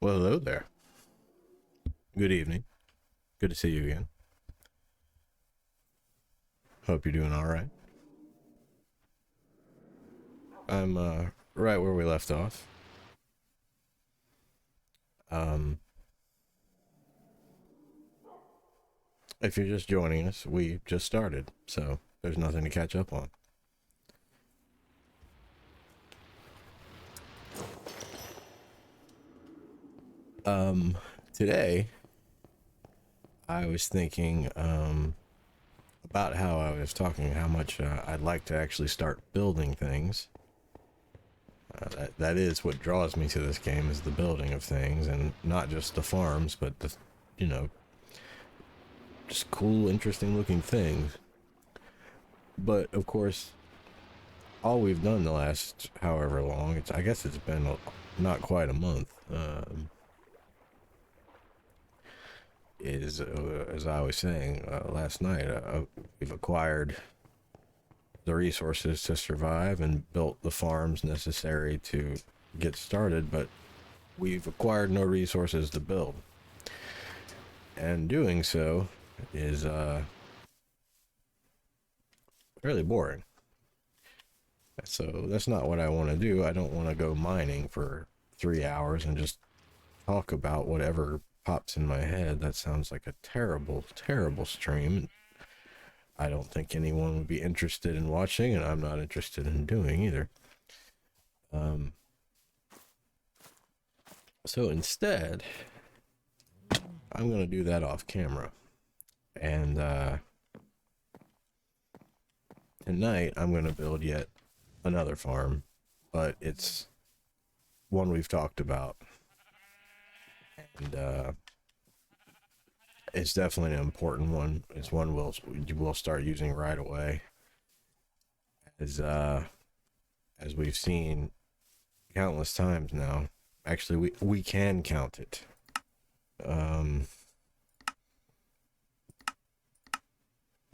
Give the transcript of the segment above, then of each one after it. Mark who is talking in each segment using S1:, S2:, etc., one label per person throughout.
S1: Well, hello there. Good evening. Good to see you again. Hope you're doing all right. I'm right where we left off. Um, if you're just joining us, we just started, so there's nothing to catch up on. Um, Today I was thinking about how I was talking how much I'd like to actually start building things. That is what draws me to this game, is the building of things, and not just the farms, but the, you know, just cool, interesting looking things. But of course, all we've done the last however long, I guess it's been not quite a month, is as I was saying last night, we've acquired the resources to survive and built the farms necessary to get started, but we've acquired no resources to build. And doing so is fairly boring. So that's not what I want to do. I don't want to go mining for 3 hours and just talk about whatever pops in my head. That sounds like a terrible, terrible stream. I don't think anyone would be interested in watching, and I'm not interested in doing either. Um, so instead, I'm going to do that off camera. And tonight, I'm going to build yet another farm, but it's one we've talked about. And it's definitely an important one. It's one we'll start using right away, as we've seen countless times now. Actually, we can count it.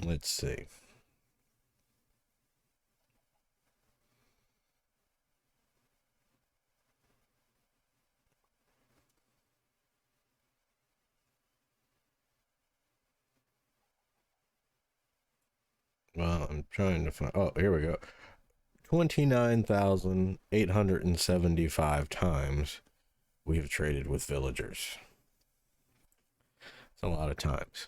S1: Let's see. Well, I'm trying to find. Oh, here we go. 29,875 times we've traded with villagers. It's a lot of times.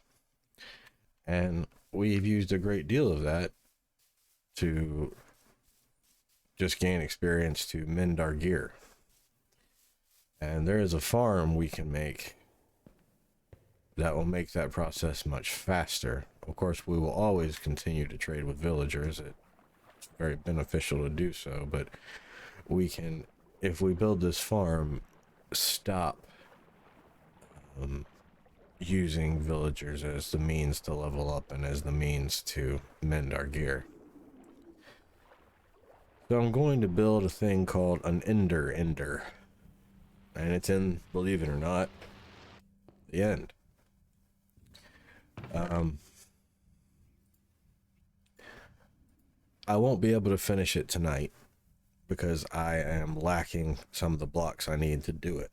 S1: And we've used a great deal of that to just gain experience to mend our gear. And there is a farm we can make that will make that process much faster. Of course, we will always continue to trade with villagers. It's very beneficial to do so, but we can, if we build this farm, stop using villagers as the means to level up and as the means to mend our gear. So I'm going to build a thing called an ender, and it's in, believe it or not, the end. I won't be able to finish it tonight because I am lacking some of the blocks I need to do it.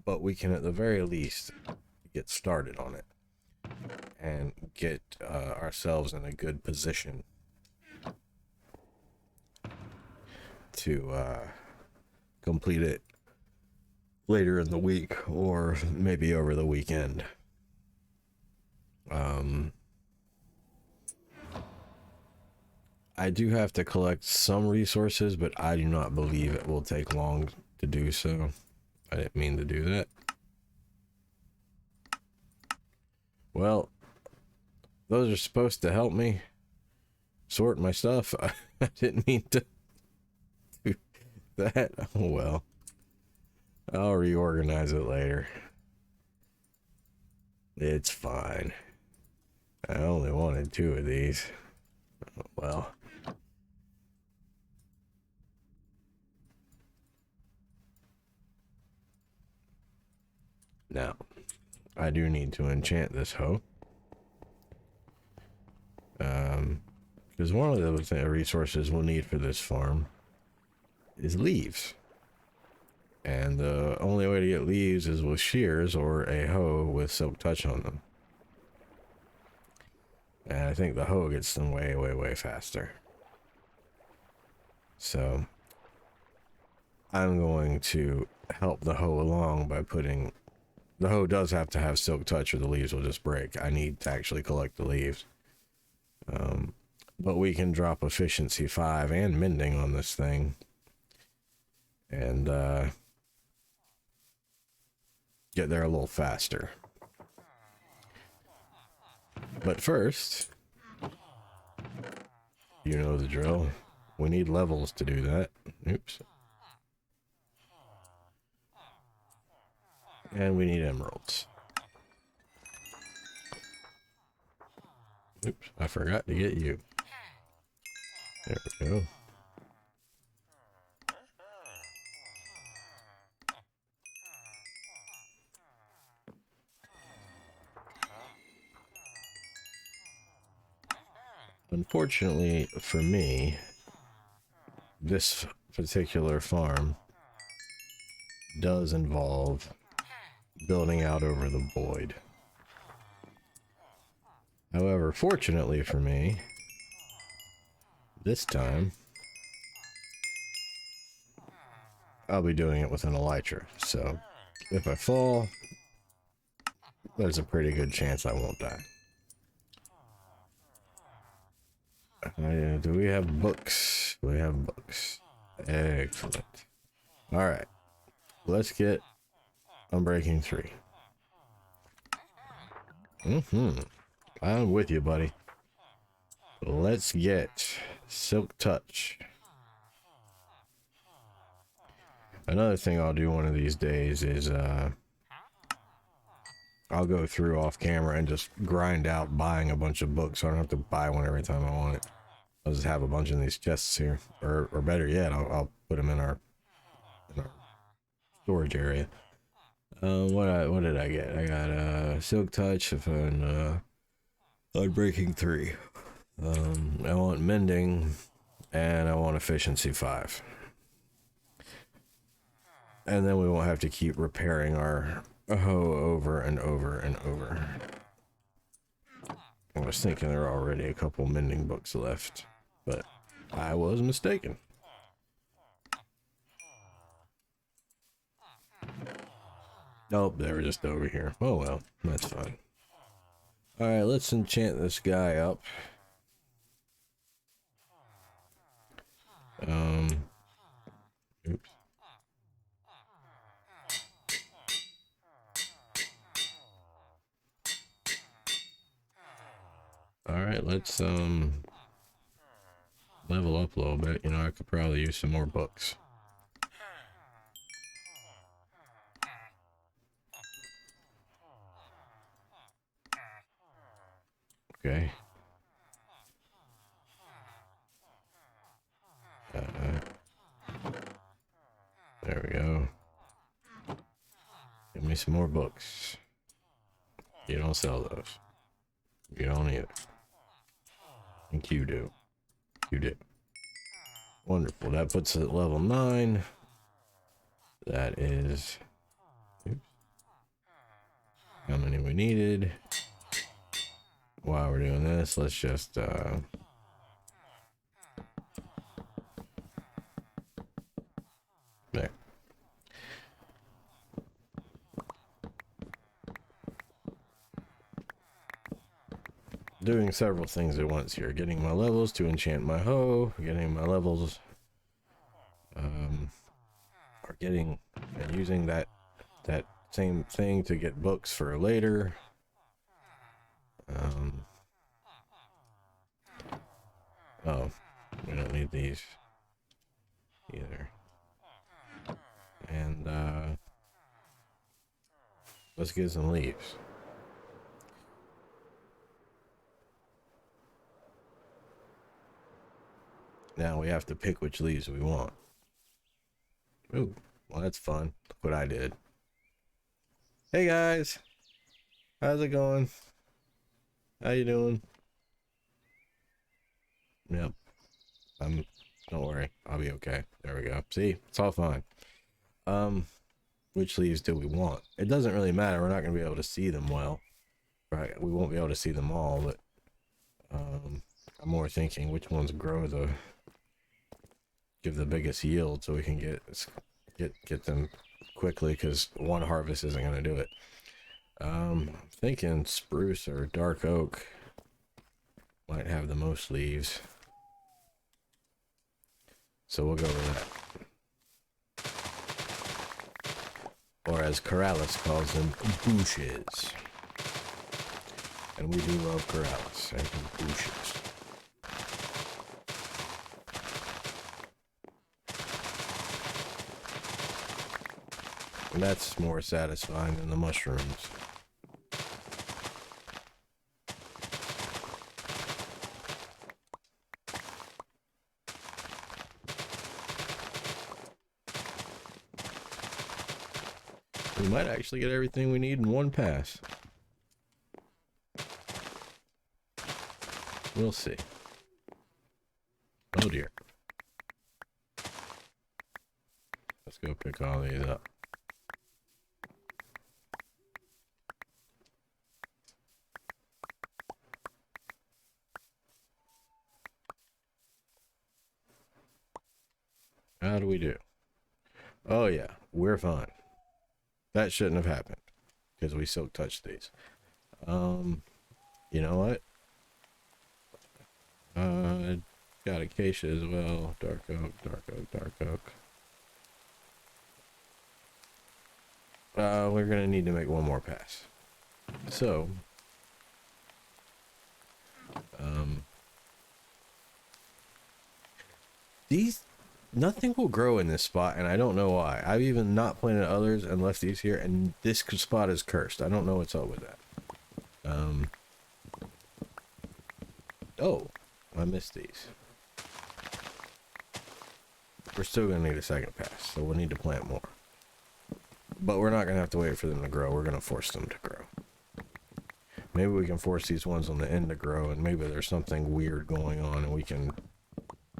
S1: But we can at the very least get started on it and get ourselves in a good position to complete it later in the week or maybe over the weekend. I do have to collect some resources, but I do not believe it will take long to do so. I didn't mean to do that. Well, those are supposed to help me sort my stuff. I didn't mean to do that. Oh well. I'll reorganize it later. It's fine. I only wanted 2 of these. Well. Now, I do need to enchant this hoe. Because one of the resources we'll need for this farm is leaves. And the only way to get leaves is with shears or a hoe with silk touch on them. And I think the hoe gets them way, way, way faster. So I'm going to help the hoe along by putting... The hoe does have to have silk touch or the leaves will just break. I need to actually collect the leaves. But we can drop efficiency 5 and mending on this thing. And get there a little faster. But first, you know the drill. We need levels to do that. Oops. And we need emeralds. Oops, I forgot to get you. There we go. Unfortunately for me, this particular farm does involve building out over the void. However, fortunately for me, this time, I'll be doing it with an elytra. So, if I fall, there's a pretty good chance I won't die. Do we have books? We have books. Excellent. Alright. Let's get Unbreaking 3. I'm with you, buddy. Let's get Silk Touch. Another thing I'll do one of these days is I'll go through off camera and just grind out buying a bunch of books so I don't have to buy one every time I want it. I'll just have a bunch in these chests here. Or better yet, I'll put them in our storage area. What did I get? I got Silk Touch and Unbreaking 3. I want Mending and I want Efficiency 5. And then we won't have to keep repairing our hoe over and over and over. I was thinking there are already a couple mending books left, but I was mistaken. Nope, they were just over here. Oh well, that's fine. Alright, let's enchant this guy up. Oops. Alright, let's level up a little bit. You know, I could probably use some more books. Okay. There we go. Give me some more books. You don't sell those. You don't either. I think you do. You do. Wonderful. That puts it at level 9. That is... Oops. How many we needed. While we're doing this, let's just... There. Doing several things at once here. Getting my levels to enchant my hoe. Getting my levels... or getting... and using that same thing to get books for later. Oh, we don't need these either. And let's get some leaves. Now we have to pick which leaves we want. Ooh, well that's fun. Look what I did. Hey guys, how's it going? How you doing? Yep. Don't worry, I'll be okay. There we go. See, it's all fine. Which leaves do we want? It doesn't really matter. We're not going to be able to see them well. Right? We won't be able to see them all, but I'm more thinking which ones give the biggest yield so we can get them quickly, because one harvest isn't going to do it. I'm thinking spruce or dark oak might have the most leaves. So we'll go with that. Or as Corrales calls them, bushes. And we do love Corrales and bushes. And that's more satisfying than the mushrooms. We might actually get everything we need in one pass. We'll see. Oh dear. Let's go pick all these up. How do we do? Oh yeah, we're fine. That shouldn't have happened because we silk touched these. You know what? Got acacia as well. Dark oak, dark oak, dark oak. We're gonna need to make one more pass. So, nothing will grow in this spot, and I don't know why. I've even not planted others and left these here, and this spot is cursed. I don't know what's up with that. Oh, I missed these. We're still gonna need a second pass, so we'll need to plant more. But we're not gonna have to wait for them to grow. We're gonna force them to grow. Maybe we can force these ones on the end to grow, and maybe there's something weird going on, and we can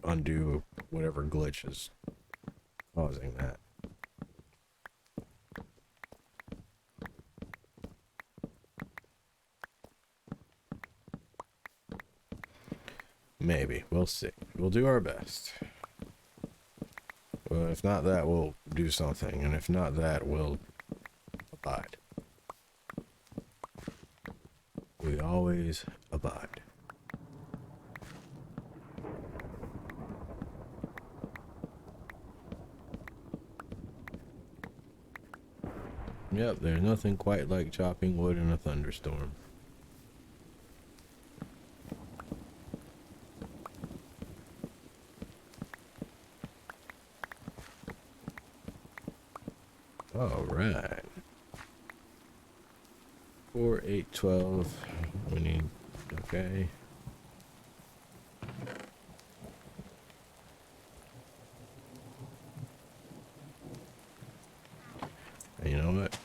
S1: undo whatever glitch is causing that. Maybe. We'll see. We'll do our best. Well, if not that, we'll do something, and if not that, we'll abide. We always abide. Yep, there's nothing quite like chopping wood in a thunderstorm. All right. 4, 8, 12. We need, okay. And you know what?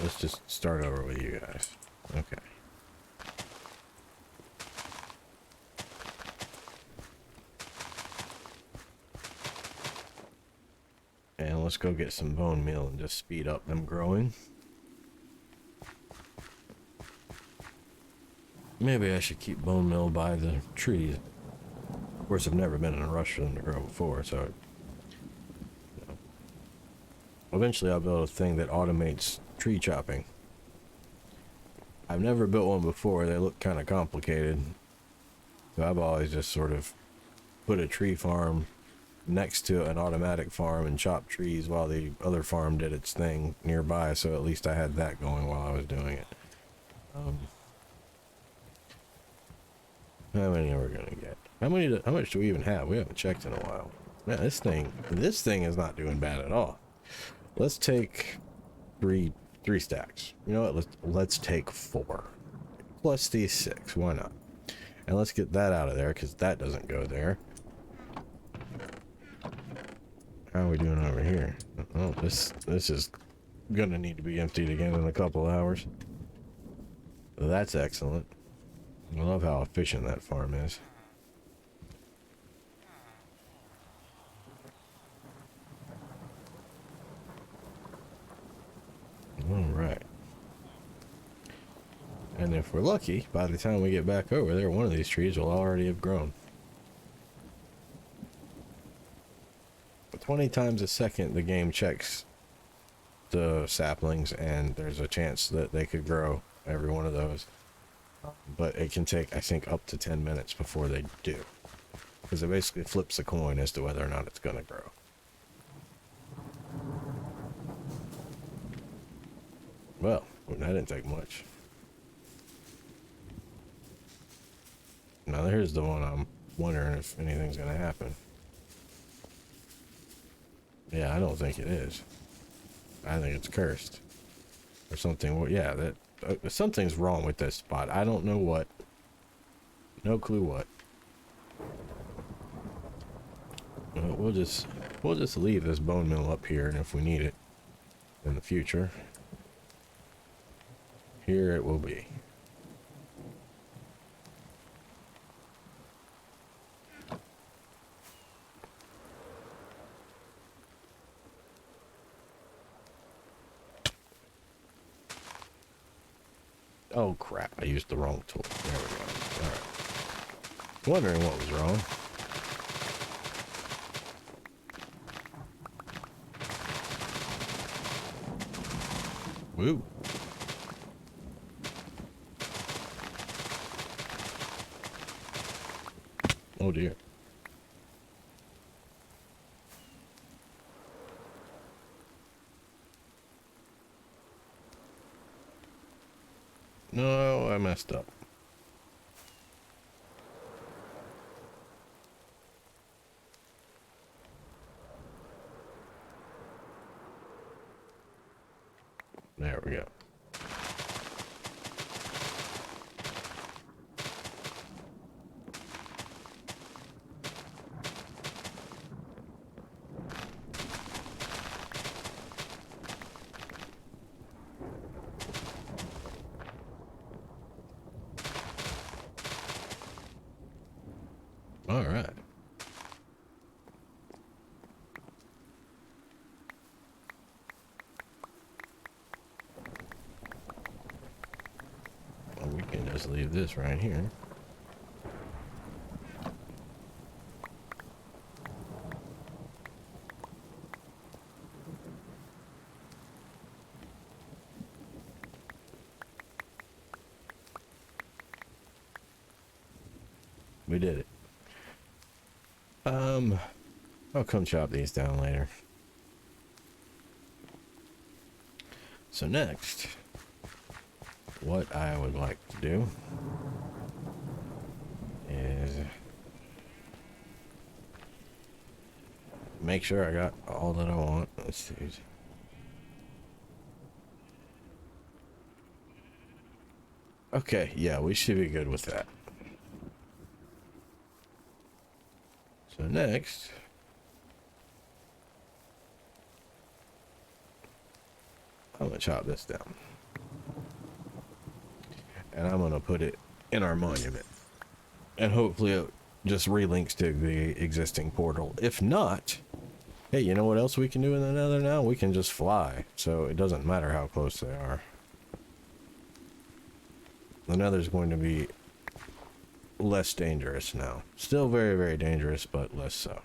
S1: Let's just start over with you guys. Okay. And let's go get some bone meal and just speed up them growing. Maybe I should keep bone meal by the trees. Of course, I've never been in a rush for them to grow before, so you know. Eventually I'll build a thing that automates tree chopping. I've never built one before. They look kind of complicated. So I've always just sort of put a tree farm next to an automatic farm and chopped trees while the other farm did its thing nearby, so at least I had that going while I was doing it. How many are we gonna get? How much do we even have? We haven't checked in a while. Man, this thing is not doing bad at all. Let's take three stacks. You know what? Let's take 4 plus these 6. Why not? And let's get that out of there because that doesn't go there. How are we doing over here? Oh, this is gonna need to be emptied again in a couple of hours. That's excellent. I love how efficient that farm is. And if we're lucky, by the time we get back over there, one of these trees will already have grown. But 20 times a second, the game checks the saplings, and there's a chance that they could grow, every one of those. But it can take, I think, up to 10 minutes before they do. Because it basically flips a coin as to whether or not it's going to grow. Well, that didn't take much. Now here's the one I'm wondering if anything's going to happen. Yeah, I don't think it is. I think it's cursed. Or something. Well, yeah, that something's wrong with this spot. I don't know what. No clue what. We'll just leave this bone meal up here, and if we need it in the future, here it will be. Oh crap, I used the wrong tool. There we go. Alright. Wondering what was wrong. Woo. Oh dear. No, I messed up. There we go. All right. Well, we can just leave this right here. We did it. I'll come chop these down later. So next, what I would like to do is make sure I got all that I want. Let's see. Okay, yeah, we should be good with that. So next, I'm gonna chop this down. And I'm gonna put it in our monument. And hopefully it just relinks to the existing portal. If not, hey, you know what else we can do in the Nether now? We can just fly. So it doesn't matter how close they are. The Nether's going to be less dangerous now. Still very, very dangerous, but less so.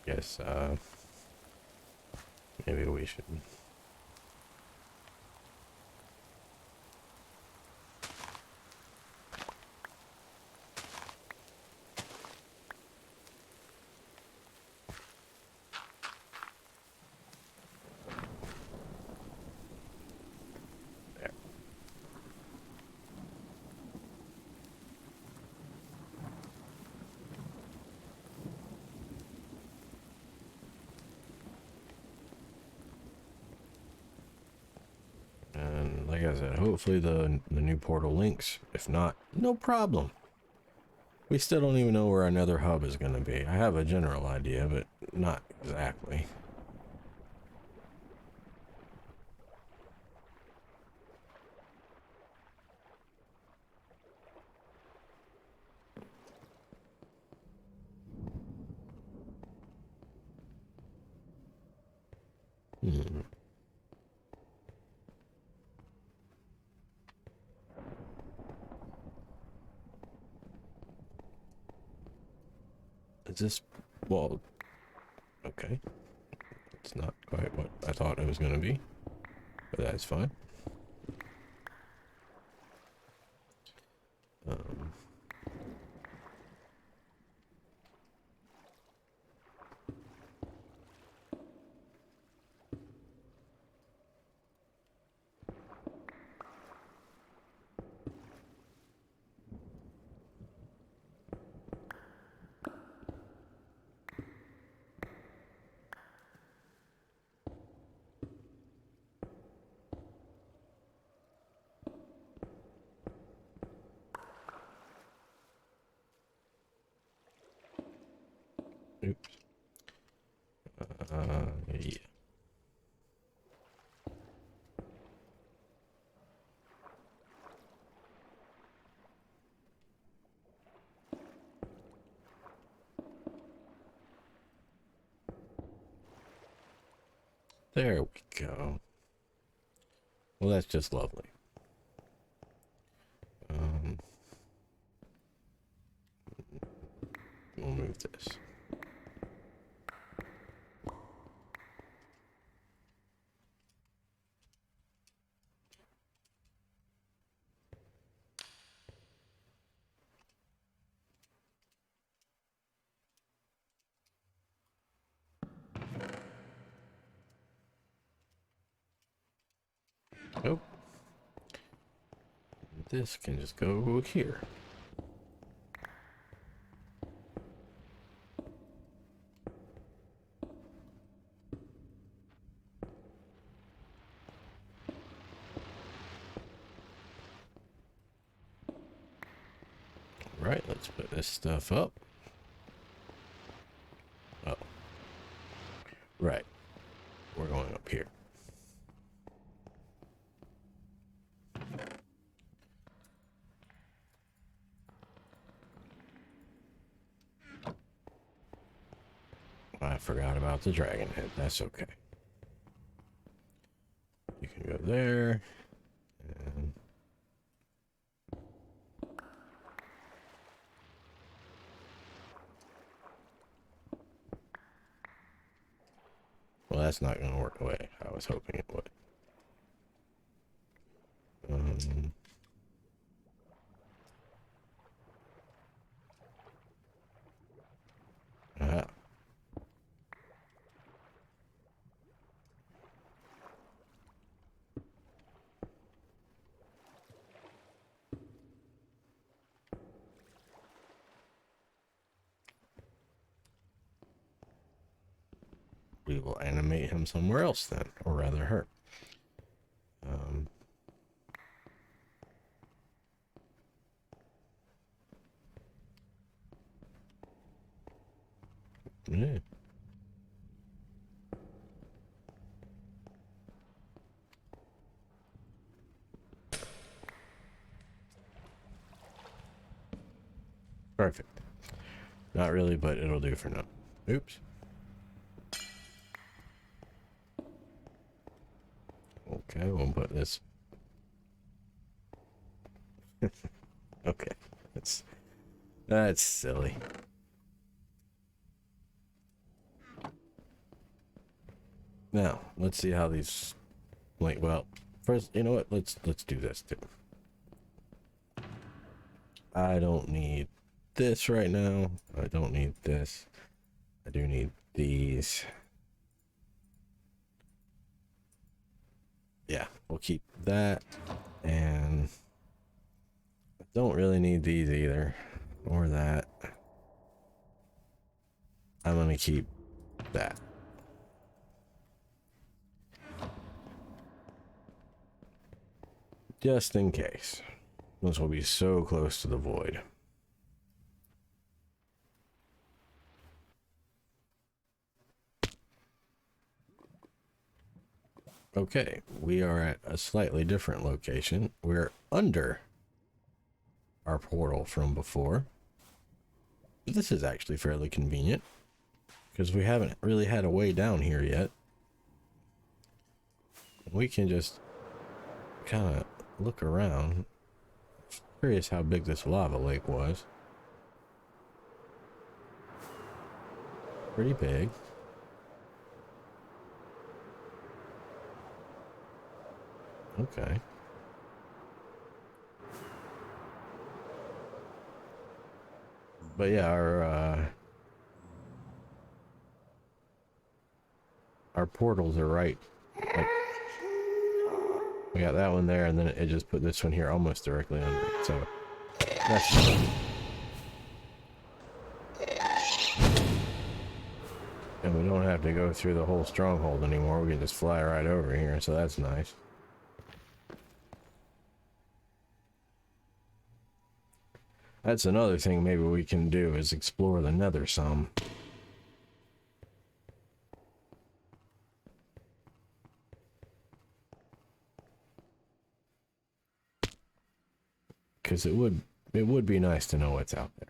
S1: Guess maybe we should. There. And like I said, hopefully the new portal links. If not, no problem. We still don't even know where another hub is going to be. I have a general idea, but not exactly. Hmm. Is this... Well, okay. It's not quite what I thought it was going to be, but that's fine. Um, oops. Yeah. There we go. Well, that's just lovely. We'll move this. Nope. This can just go here. Right, let's put this stuff up. Oh. Right. We're going up here. I forgot about the dragon head. That's okay. You can go there. And well, that's not going to work the way I was hoping it would. Ah. We will animate him somewhere else then, or rather her. Yeah. Perfect. Not really, but it'll do for now. Oops. Okay, we'll put this. Okay. That's silly. Now, let's see how these like well, first, you know what? Let's do this too. I don't need this right now. I don't need this. I do need these. Yeah, we'll keep that. And I don't really need these either. Or that. I'm going to keep that. Just in case. This will be so close to the void. Okay, we are at a slightly different location. We're under our portal from before. This is actually fairly convenient because we haven't really had a way down here yet. We can just kind of look around. Curious how big this lava lake was. Pretty big. Okay. But yeah, our portals are right. Like, we got that one there, and then it just put this one here almost directly under it. So that's fun. And we don't have to go through the whole stronghold anymore. We can just fly right over here, so that's nice. That's another thing maybe we can do is explore the nether some. Because it would be nice to know what's out there.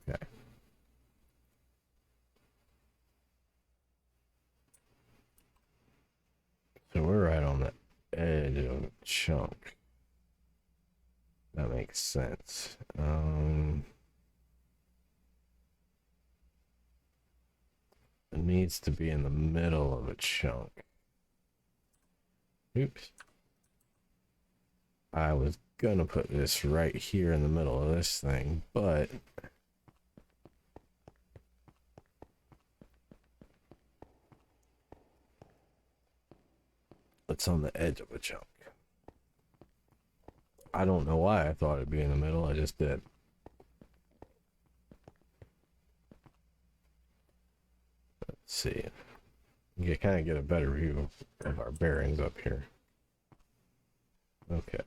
S1: Okay. So we're right on the edge of a chunk. That makes sense. It needs to be in the middle of a chunk. Oops. I was gonna put this right here in the middle of this thing, but it's on the edge of a chunk. I don't know why I thought it'd be in the middle, I just did. Let's see. You kind of get a better view of our bearings up here. Okay,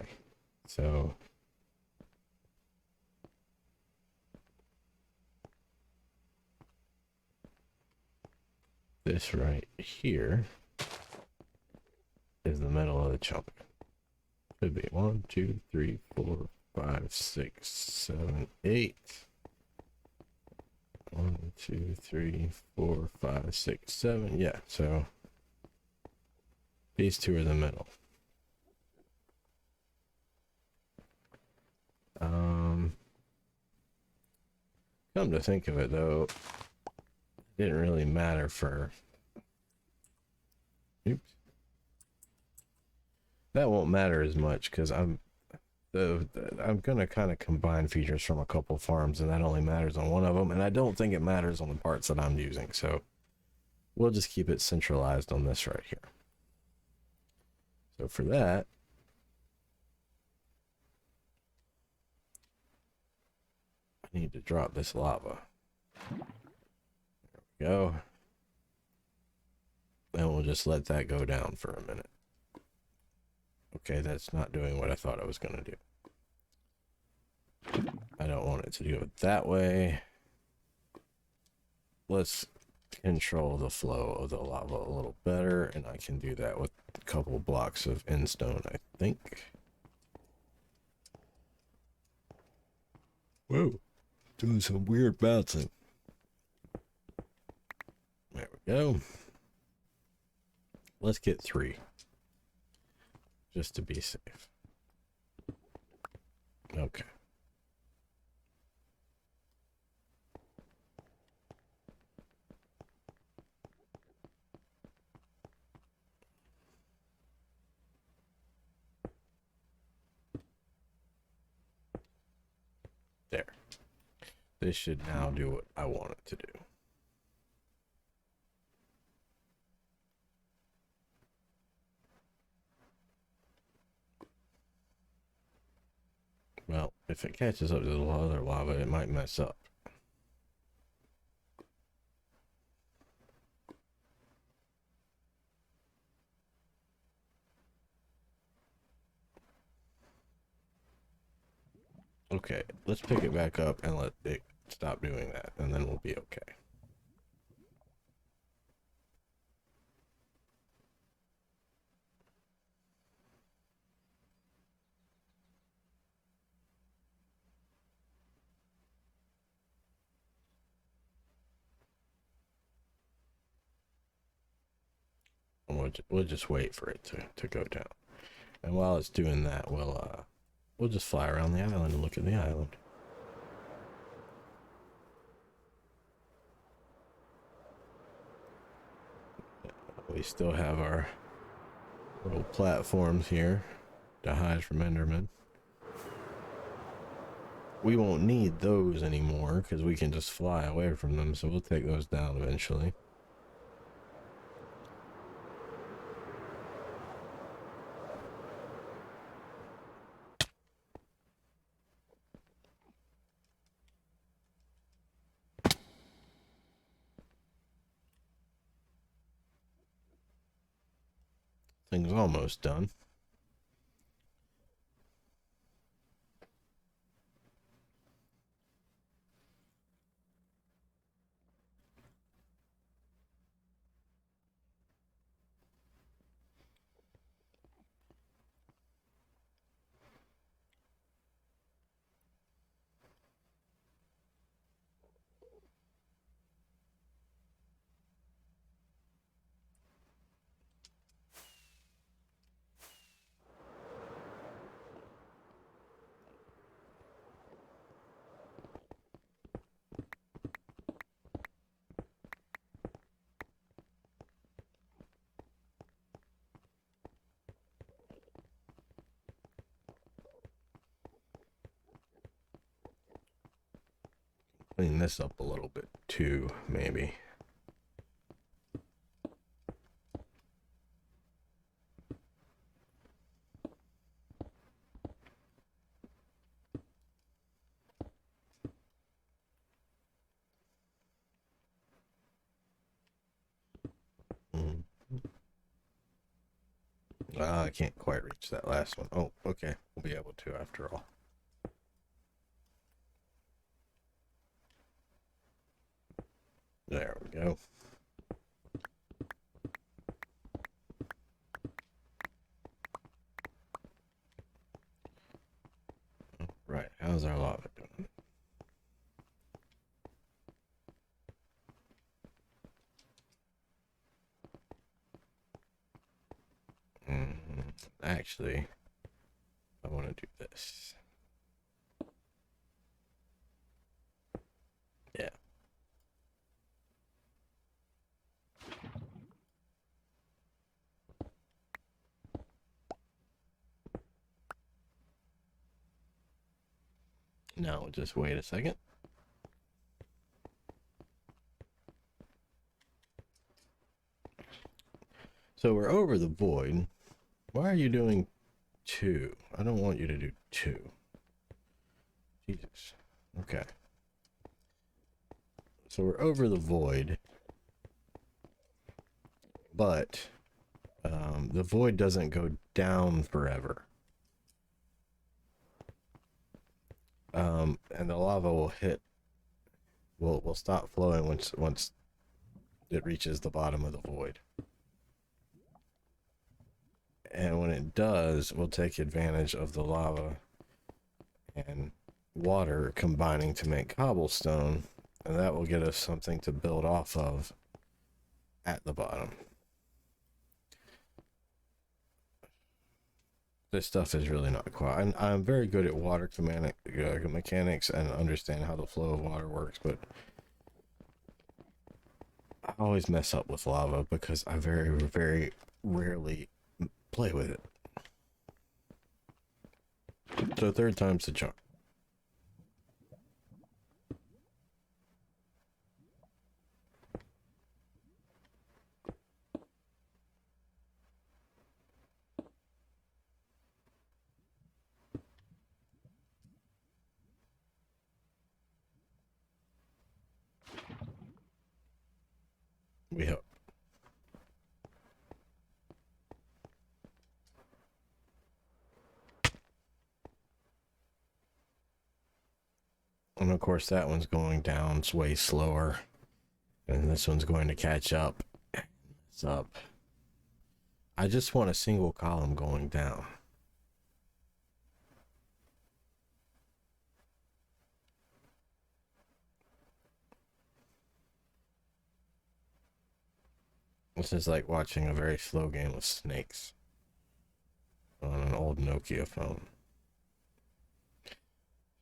S1: so this right here is the middle of the chunk. Could be 1, 2, 3, 4, 5, 6, 7, 8. 1, 2, 3, 4, 5, 6, 7. Yeah, so these two are the middle. Come to think of it, though, it didn't really matter for. Oops. That won't matter as much because I'm gonna kind of combine features from a couple farms, and that only matters on one of them, and I don't think it matters on the parts that I'm using, so we'll just keep it centralized on this right here. So for that, I need to drop this lava. There we go. And we'll just let that go down for a minute. Okay, that's not doing what I thought I was going to do. I don't want it to do it that way. Let's control the flow of the lava a little better, and I can do that with a couple blocks of endstone, I think. Whoa, doing some weird bouncing. There we go. Let's get 3. Just to be safe. Okay. There. This should now do what I want it to do. Well, if it catches up to the other lava, it might mess up. Okay, let's pick it back up and let it stop doing that, and then we'll be okay. And we'll just wait for it to go down. And while it's doing that, we'll just fly around the island and look at the island. We still have our little platforms here to hide from Endermen. We won't need those anymore because we can just fly away from them, so we'll take those down eventually. Thing's almost done. Clean this up a little bit too, maybe. I can't quite reach that last one. Oh, okay. We'll be able to after all. There we go. Right, how's our lava doing? Actually, I want to do this. Yeah. Now, just wait a second. So we're over the void. Why are you doing 2? I don't want you to do 2. Jesus. Okay. So we're over the void. But the void doesn't go down forever. And the lava will will stop flowing once it reaches the bottom of the void. And when it does, we'll take advantage of the lava and water combining to make cobblestone, and that will get us something to build off of at the bottom. This stuff is really not quite. I'm very good at water mechanics and understand how the flow of water works, but I always mess up with lava because I very, very rarely play with it. So 3rd time's the charm. We hope. And of course, that one's going down. It's way slower. And this one's going to catch up. It's up. I just want a single column going down. This is like watching a very slow game of snakes on an old Nokia phone.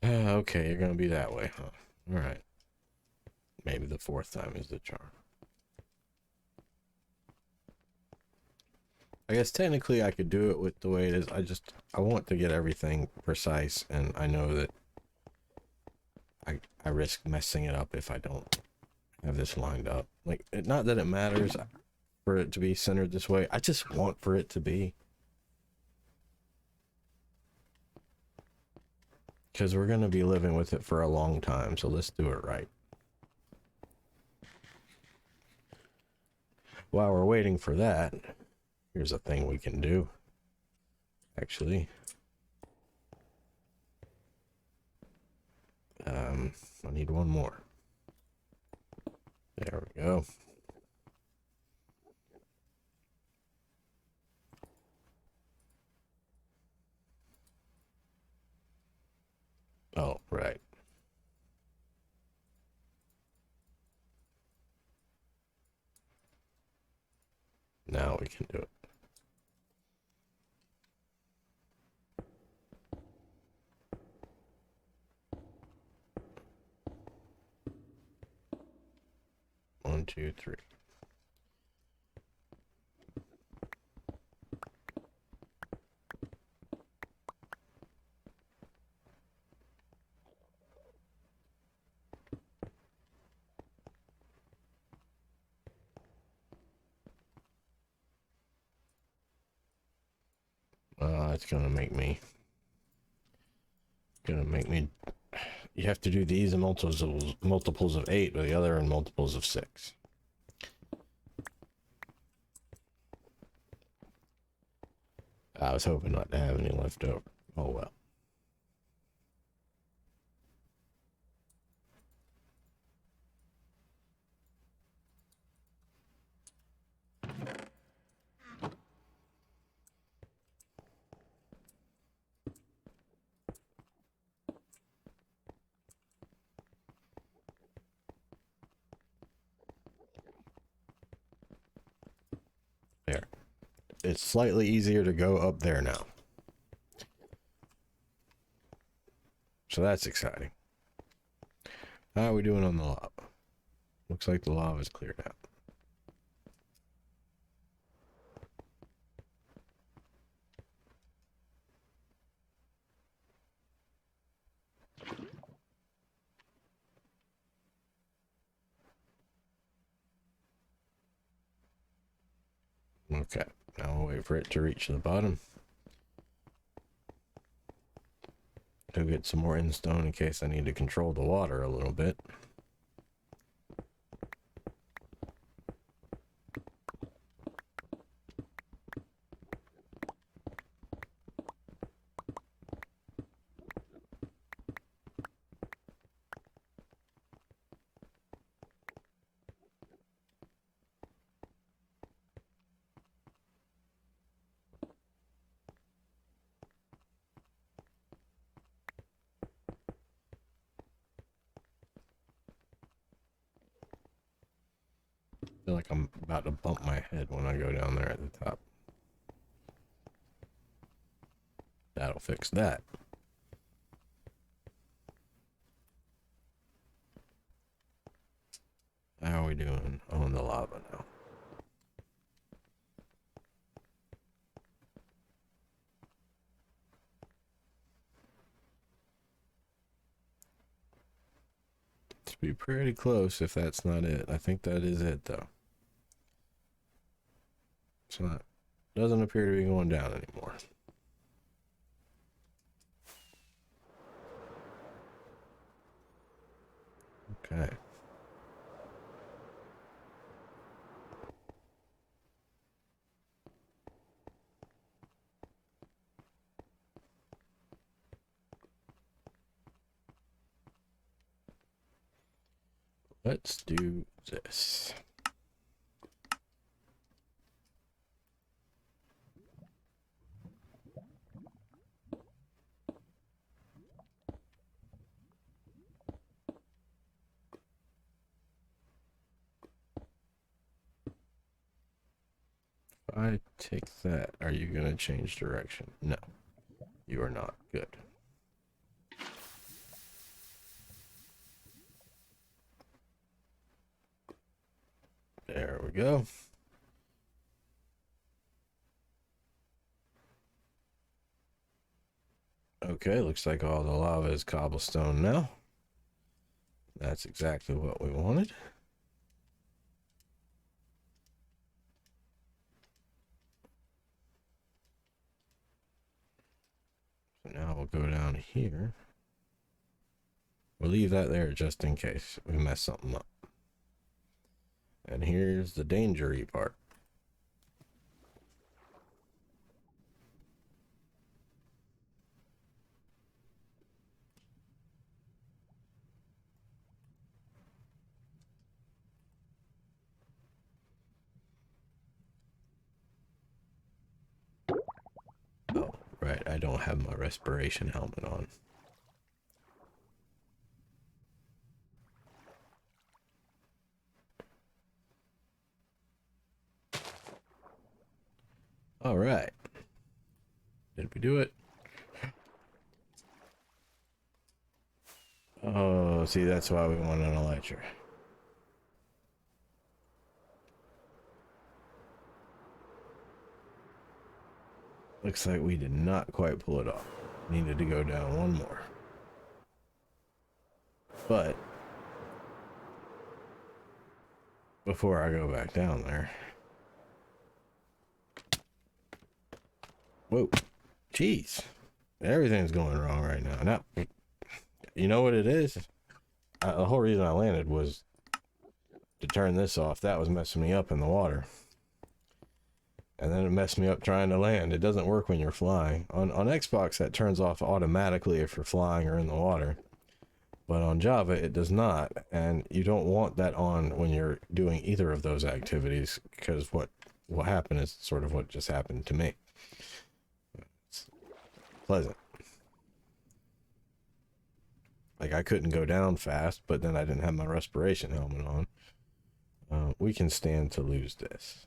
S1: Okay, you're gonna be that way, huh? Alright. Maybe the fourth time is the charm. I guess technically I could do it with the way it is. I want to get everything precise, and I know that I risk messing it up if I don't have this lined up. Like, not that it matters for it to be centered this way. I just want for it to be. Because we're going to be living with it for a long time, so let's do it right. While we're waiting for that, here's a thing we can do. Actually, I need one more. There we go. Oh, right. Now we can do it. One, two, three. It's gonna make me. You have to do these in multiples of 8, but the other in multiples of 6. I was hoping not to have any left over. Oh well. There. It's slightly easier to go up there now. So that's exciting. How are we doing on the lava? Looks like the lava is cleared out. Okay, now we'll wait for it to reach the bottom. Go get some more endstone in case I need to control the water a little bit. I feel like I'm about to bump my head when I go down there at the top. That'll fix that. How are we doing on the lava now? To be pretty close if that's not it. I think that is it though. It's not. Doesn't appear to be going down anymore. Okay. let's do this. If I take that, are you going to change direction? No, you are not. Good. There we go. Okay, looks like all the lava is cobblestone now. That's exactly what we wanted. So now we'll go down here. We'll leave that there just in case we mess something up. And here's the dangery part. Oh, right, I don't have my respiration helmet on. All right. Did we do it? Oh, see, that's why we want an elytra. Looks like we did not quite pull it off. Needed to go down one more. But before I go back down there. Whoa. Jeez. Everything's going wrong right now. Now, you know what it is? The whole reason I landed was to turn this off. That was messing me up in the water. And then it messed me up trying to land. It doesn't work when you're flying. On Xbox, that turns off automatically if you're flying or in the water. But on Java, it does not. And you don't want that on when you're doing either of those activities, because what will happen is sort of what just happened to me. It's pleasant. Like, I couldn't go down fast, but then I didn't have my respiration helmet on. We can stand to lose this.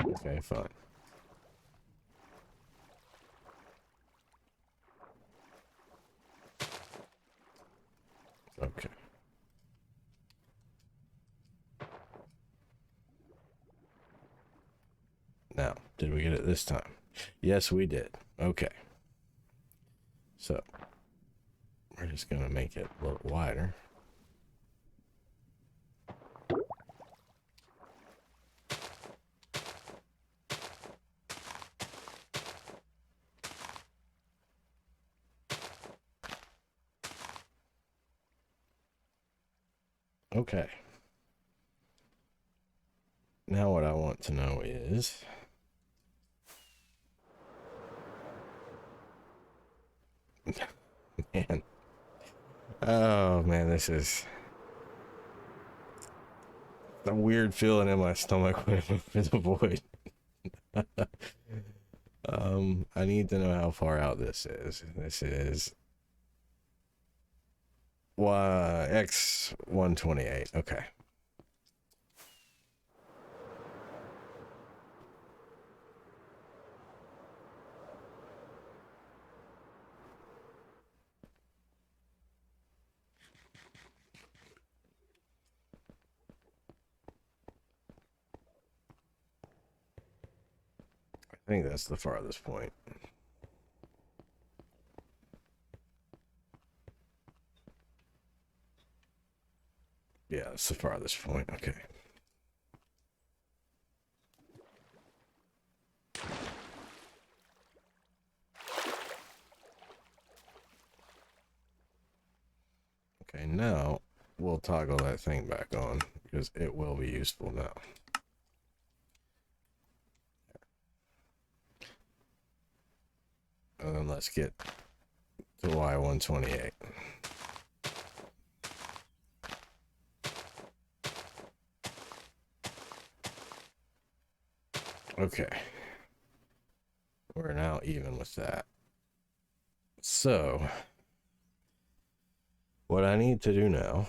S1: Okay, fine. Okay. Now, did we get it this time? Yes, we did. Okay. So, we're just going to make it a little wider. Okay. Now what I want to know is... man. Oh, man, this is... a weird feeling in my stomach when I move to the void. I need to know how far out this is. This is... X128. Okay. I think that's the farthest point. Yeah, it's the farthest point. Okay. Okay, now we'll toggle that thing back on because it will be useful now. And then let's get to Y128. Okay. We're now even with that. So, what I need to do now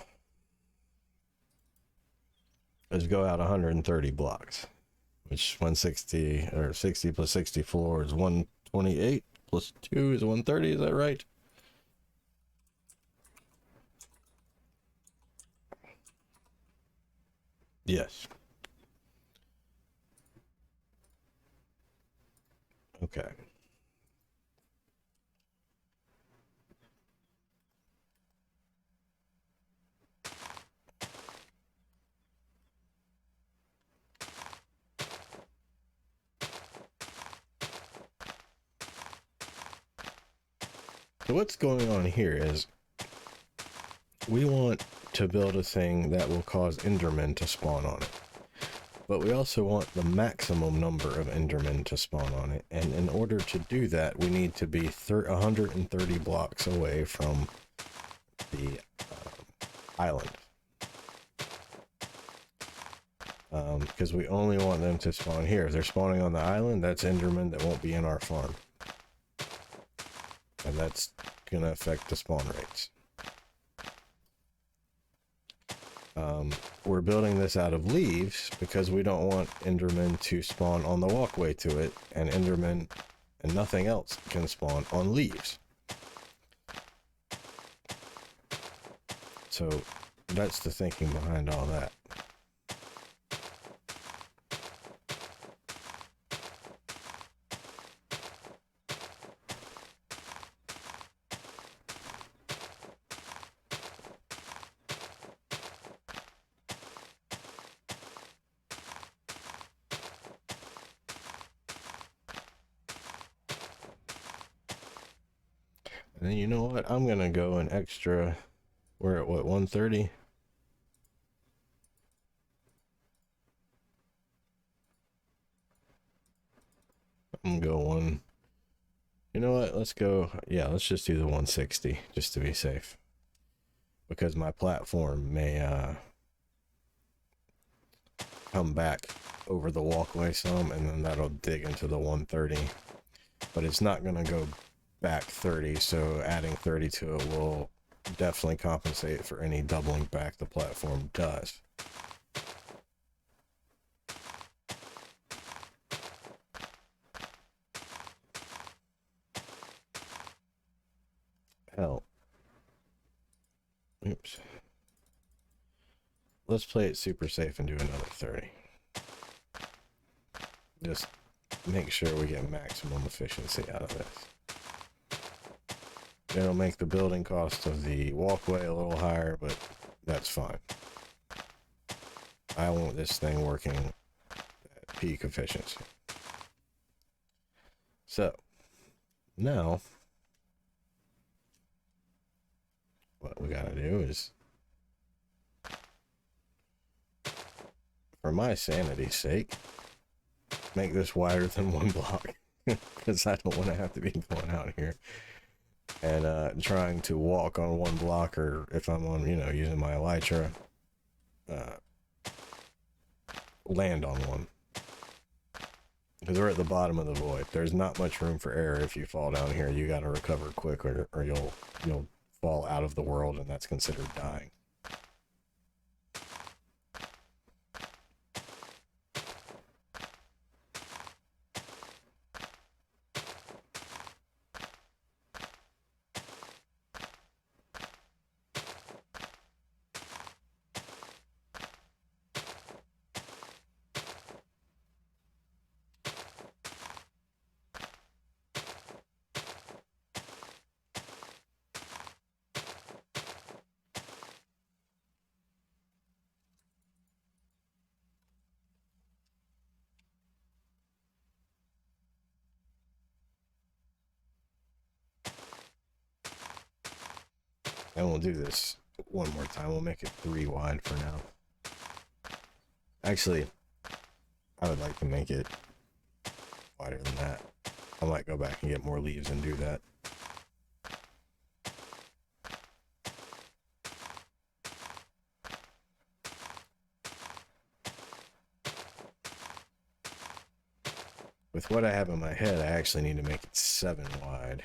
S1: is go out 130 blocks, which 160 or 60 plus 64 is 128 plus 2 is 130. Is that right? Yes. Okay. So what's going on here is we want to build a thing that will cause Endermen to spawn on it. But we also want the maximum number of Endermen to spawn on it. And in order to do that, we need to be 130 blocks away from the island. Because we only want them to spawn here. If they're spawning on the island, that's Endermen that won't be in our farm. And that's going to affect the spawn rates. We're building this out of leaves because we don't want Endermen to spawn on the walkway to it, and Endermen and nothing else can spawn on leaves. So that's the thinking behind all that. And then you know what? I'm going to go an extra... We're at what, 130? I'm going to go one... You know what? Let's go... Yeah, let's just do the 160, just to be safe. Because my platform may come back over the walkway some, and then that'll dig into the 130. But it's not going to go back 30, so adding 30 to it will definitely compensate for any doubling back the platform does. Hell. Oops. Let's play it super safe and do another 30. Just make sure we get maximum efficiency out of this. It'll make the building cost of the walkway a little higher, but that's fine. I want this thing working at peak efficiency. So, now, what we gotta do is, for my sanity's sake, make this wider than 1 block. Because I don't want to have to be going out here and trying to walk on 1 block, or if I'm on, using my elytra, land on one. Because we're at the bottom of the void. There's not much room for error. If you fall down here, you got to recover quick, or you'll fall out of the world, and that's considered dying. And we'll do this one more time. We'll make it 3 wide for now. Actually, I would like to make it wider than that. I might go back and get more leaves and do that. With what I have in my head, I actually need to make it 7 wide.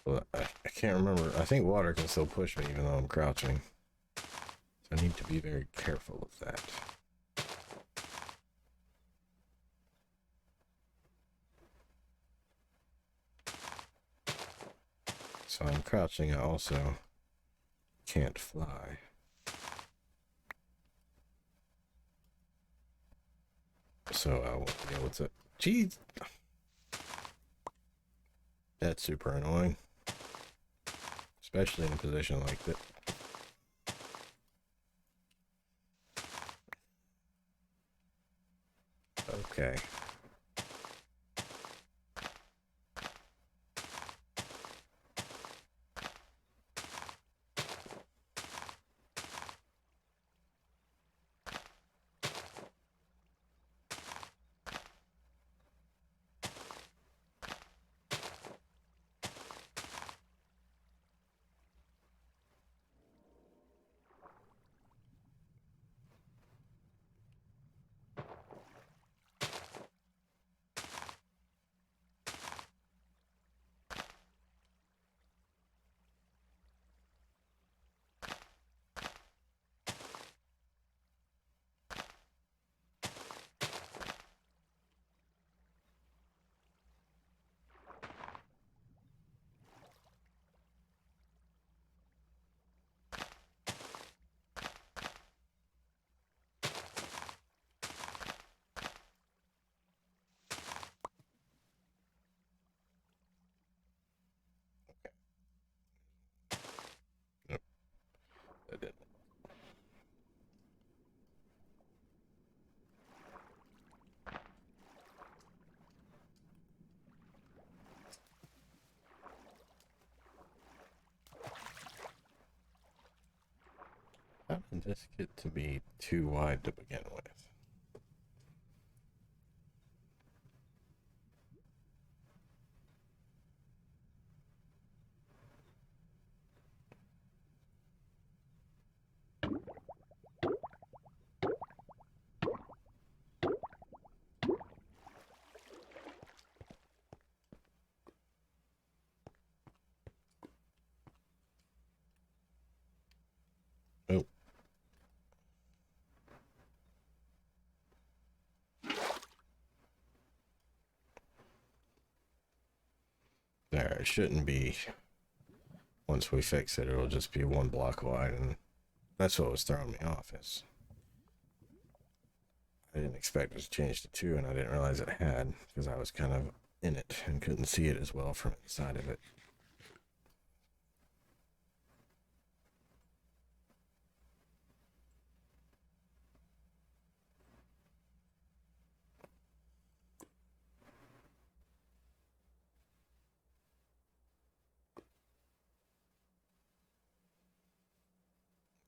S1: Well, I can't remember. I think water can still push me even though I'm crouching. So I need to be very careful of that. So I'm crouching, I also can't fly. So I won't be able to... Jeez! That's super annoying. Especially in a position like this. Okay. Nope, that didn't. How did this get to be too wide to begin with? Oh. There, it shouldn't be. Once we fix it, it'll just be 1 block wide, and that's what was throwing me off. Is I didn't expect it to change to 2, and I didn't realize it had, because I was kind of in it and couldn't see it as well from inside of it.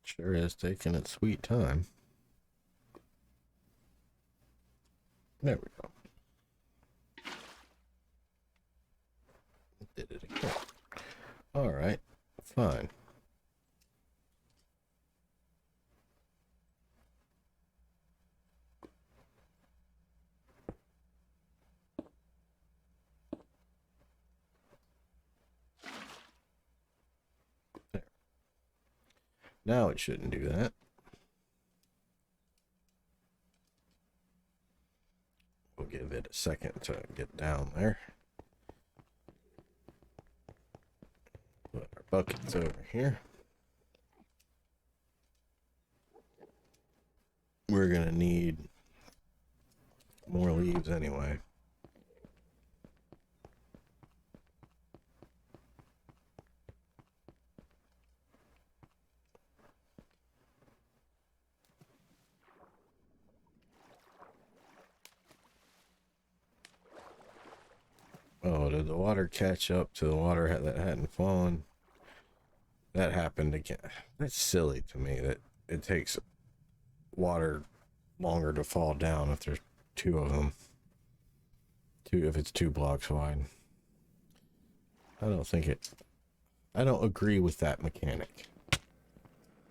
S1: Sure is taking its sweet time. There we go. Did it again. All right, fine. There. Now it shouldn't do that. We'll give it a second to get down there. Put our buckets over here. We're gonna need more leaves anyway. Oh, did the water catch up to the water that hadn't fallen? That happened again. That's silly to me that it takes water longer to fall down if there's two of them. If it's 2 blocks wide. I don't agree with that mechanic.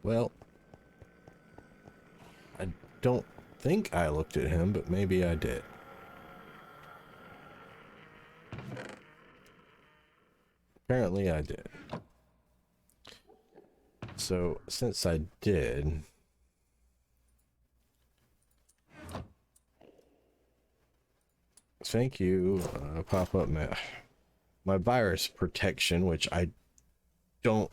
S1: Well, I don't think I looked at him, but maybe I did. Apparently I did. So, since I did, thank you, pop up my virus protection, which I thought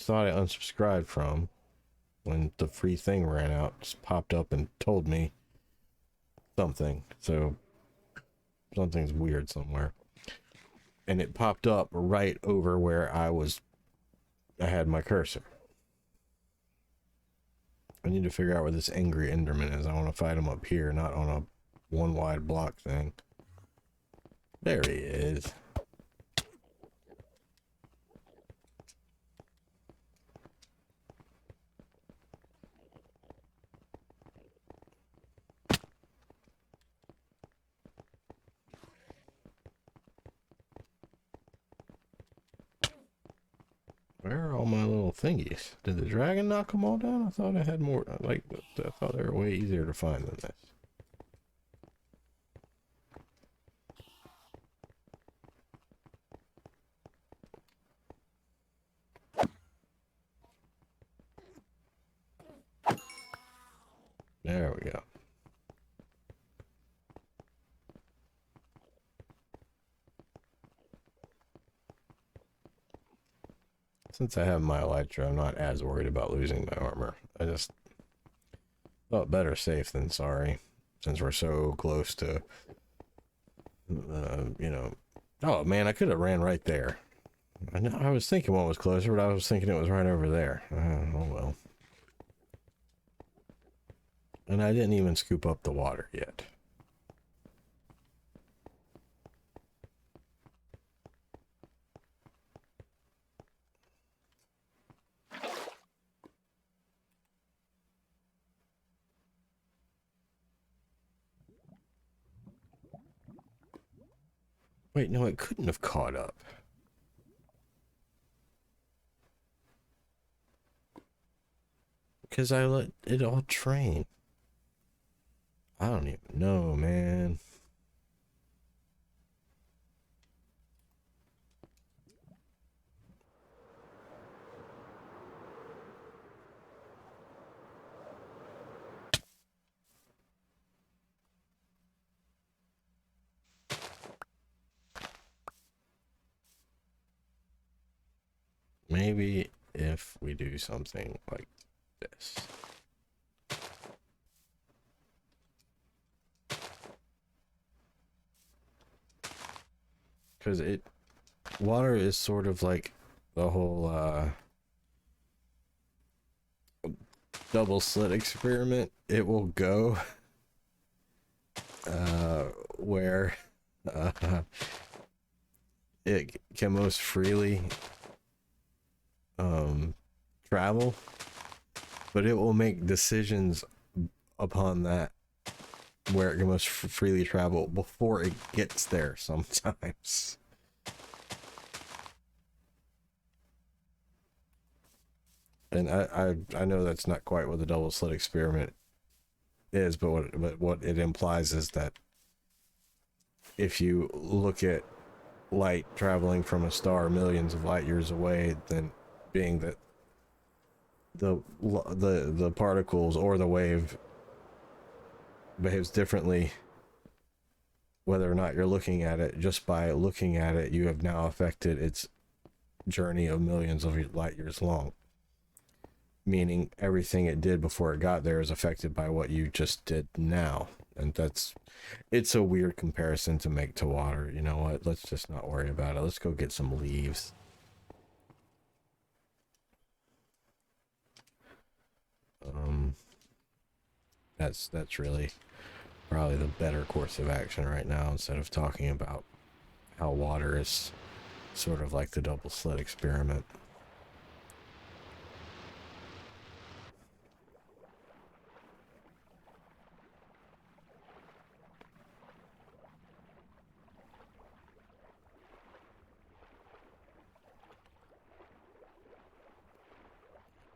S1: I unsubscribed from when the free thing ran out, just popped up and told me something. So something's weird somewhere. And it popped up right over where I had my cursor. I need to figure out where this angry Enderman is. I want to fight him up here, not on a one wide block thing. There he is. Where are all my little thingies? Did the dragon knock them all down? I thought I had more. I thought they were way easier to find than this. There we go. Since I have my elytra, I'm not as worried about losing my armor. I just thought better safe than sorry, since we're so close to, you know. Oh man, I could have ran right there. I was thinking one was closer, but I was thinking it was right over there. Oh well. And I didn't even scoop up the water yet. Wait, no, it couldn't have caught up. Because I let it all train. I don't even know, man. Maybe if we do something like this. Because water is sort of like the whole double slit experiment. It will go where it can most freely travel, but it will make decisions upon that where it can most freely travel before it gets there sometimes. And I know that's not quite what the double slit experiment is, but what it implies is that if you look at light traveling from a star millions of light years away, then being that the particles or the wave behaves differently whether or not you're looking at it. Just by looking at it, you have now affected its journey of millions of light years long, meaning everything it did before it got there is affected by what you just did now. And it's a weird comparison to make to water. You know what, let's just not worry about it. Let's go get some leaves. That's really probably the better course of action right now, instead of talking about how water is sort of like the double slit experiment.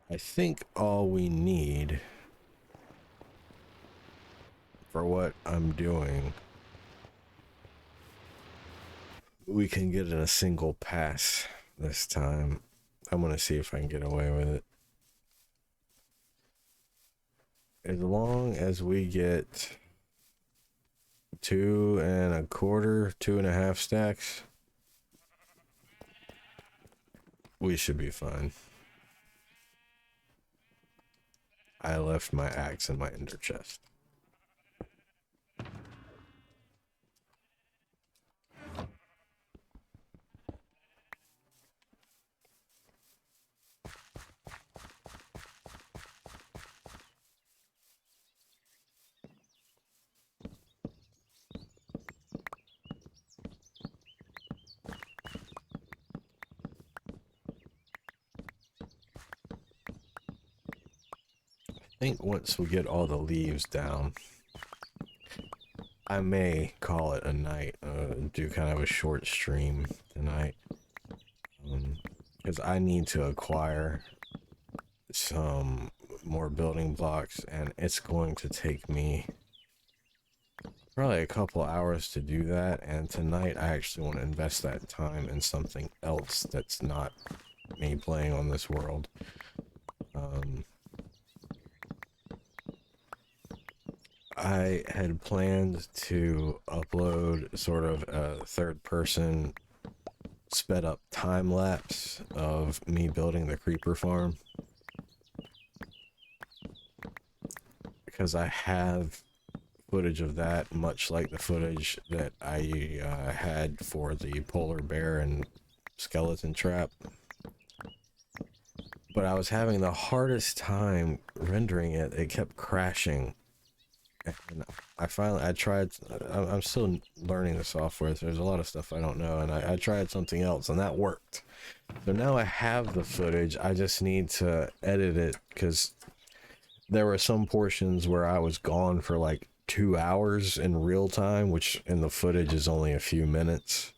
S1: I think all we need for what I'm doing, we can get in a single pass this time. I'm gonna see if I can get away with it. As long as we get 2.25, 2.5 stacks, we should be fine. I left my axe in my ender chest. I think once we get all the leaves down, I may call it a night, do kind of a short stream tonight, because I need to acquire some more building blocks, and it's going to take me probably a couple hours to do that. And tonight I actually want to invest that time in something else that's not me playing on this world. I had planned to upload sort of a third person sped up time lapse of me building the creeper farm, because I have footage of that, much like the footage that I had for the polar bear and skeleton trap. But I was having the hardest time rendering it. It kept crashing. And I tried, I'm still learning the software, so there's a lot of stuff I don't know, and I tried something else, and that worked. So now I have the footage, I just need to edit it, because there were some portions where I was gone for like 2 hours in real time, which in the footage is only a few minutes.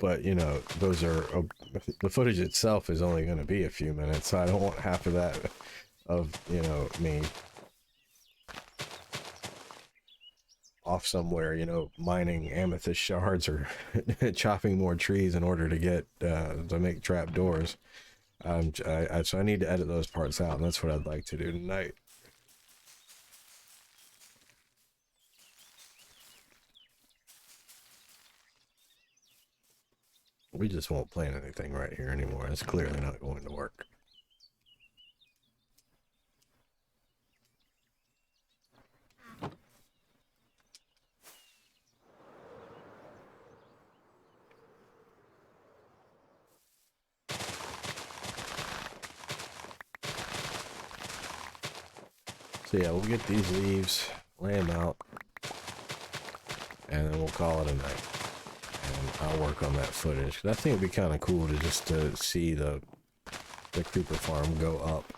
S1: But you know, those are the footage itself is only going to be a few minutes, so I don't want half of that of, you know, me off somewhere, you know, mining amethyst shards or chopping more trees in order to get to make trap doors. So I need to edit those parts out, and that's what I'd like to do tonight. We just won't plant anything right here anymore. It's clearly not going to work. So yeah, we'll get these leaves, lay them out, and then we'll call it a night. And I'll work on that footage. I think it'd be kind of cool to see the creeper farm go up.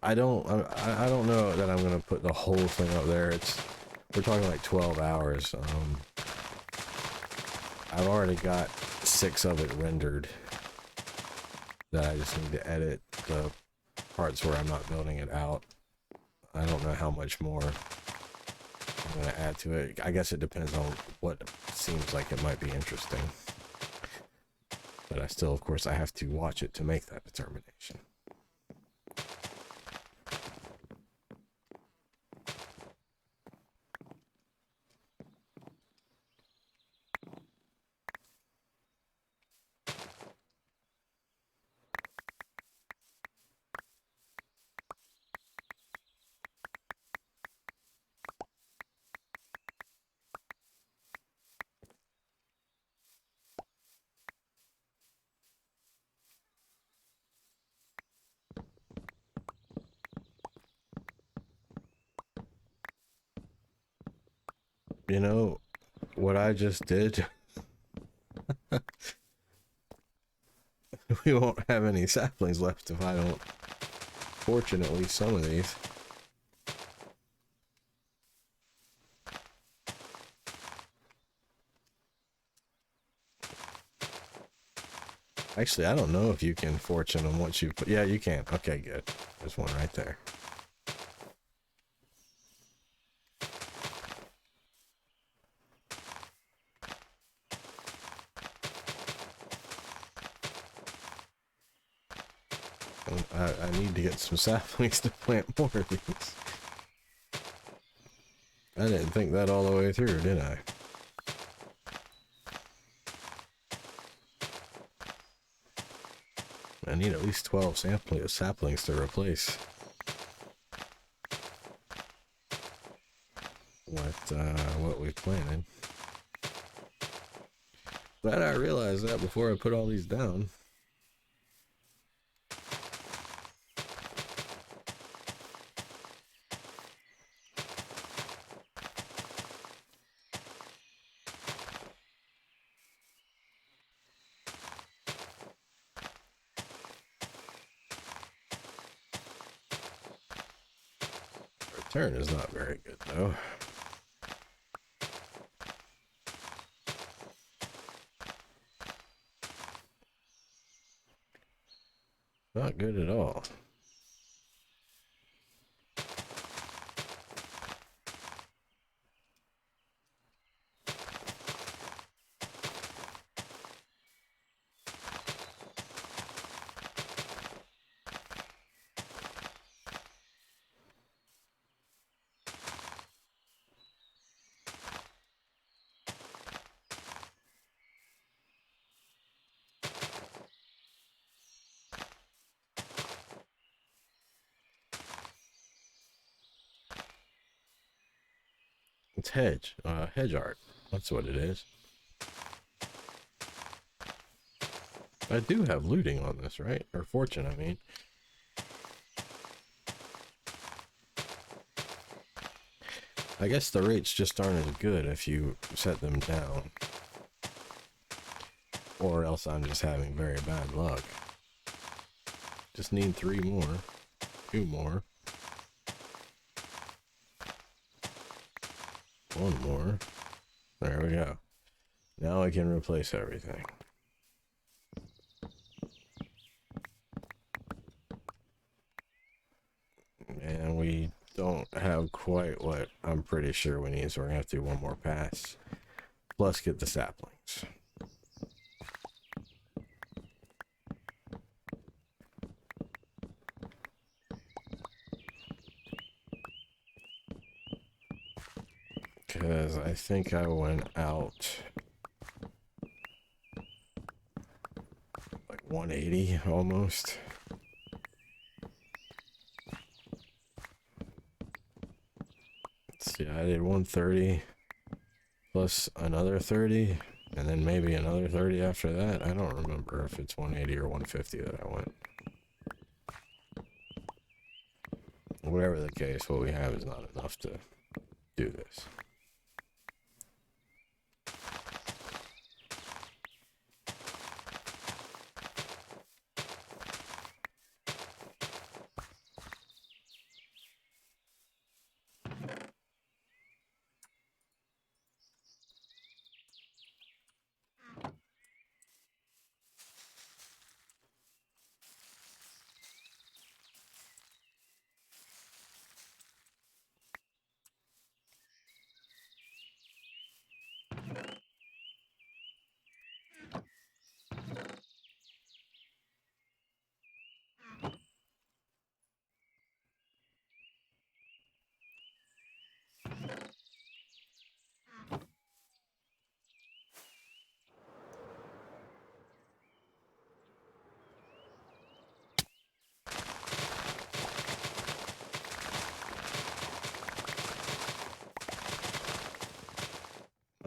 S1: I don't know that I'm gonna put the whole thing up there. We're talking like 12 hours. I've already got 6 of it rendered that I just need to edit the parts where I'm not building it out. I don't know how much more. I'm going to add to it. I guess it depends on what seems like it might be interesting. But I still, of course, I have to watch it to make that determination. You know, what I just did, we won't have any saplings left if I don't fortune at least some of these. Actually, I don't know if you can fortune them once you put... Yeah, you can. Okay, good. There's one right there. I need to get some saplings to plant more of these. I didn't think that all the way through, did I? I need at least 12 saplings to replace what we planted. Glad I realized that before I put all these down. Return is not very good though. Not good at all. It's hedge art. That's what it is. I do have looting on this, right? Or fortune, I mean. I guess the rates just aren't as good if you set them down. Or else I'm just having very bad luck. Just need 3 more. 2 more. 1 more. There we go. Now I can replace everything. And we don't have quite what I'm pretty sure we need, so we're gonna have to do 1 more pass. Plus get the saplings. Because I think I went out like 180 almost. Let's see, I did 130 plus another 30, and then maybe another 30 after that. I don't remember if it's 180 or 150 that I went. Whatever the case, what we have is not enough to do this.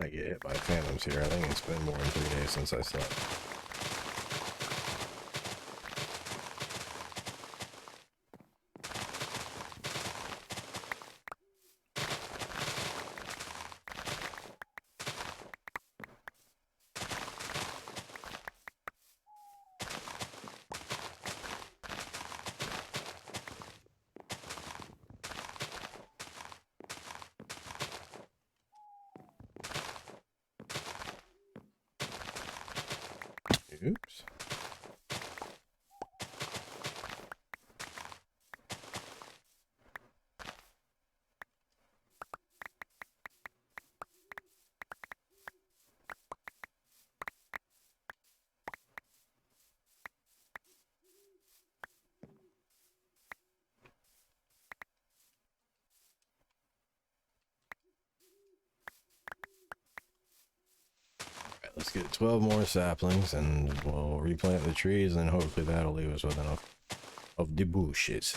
S1: might get hit by phantoms here. I think it's been more than 3 days since I slept. Oops. Let's get 12 more saplings and we'll replant the trees, and hopefully that'll leave us with enough of the bushes.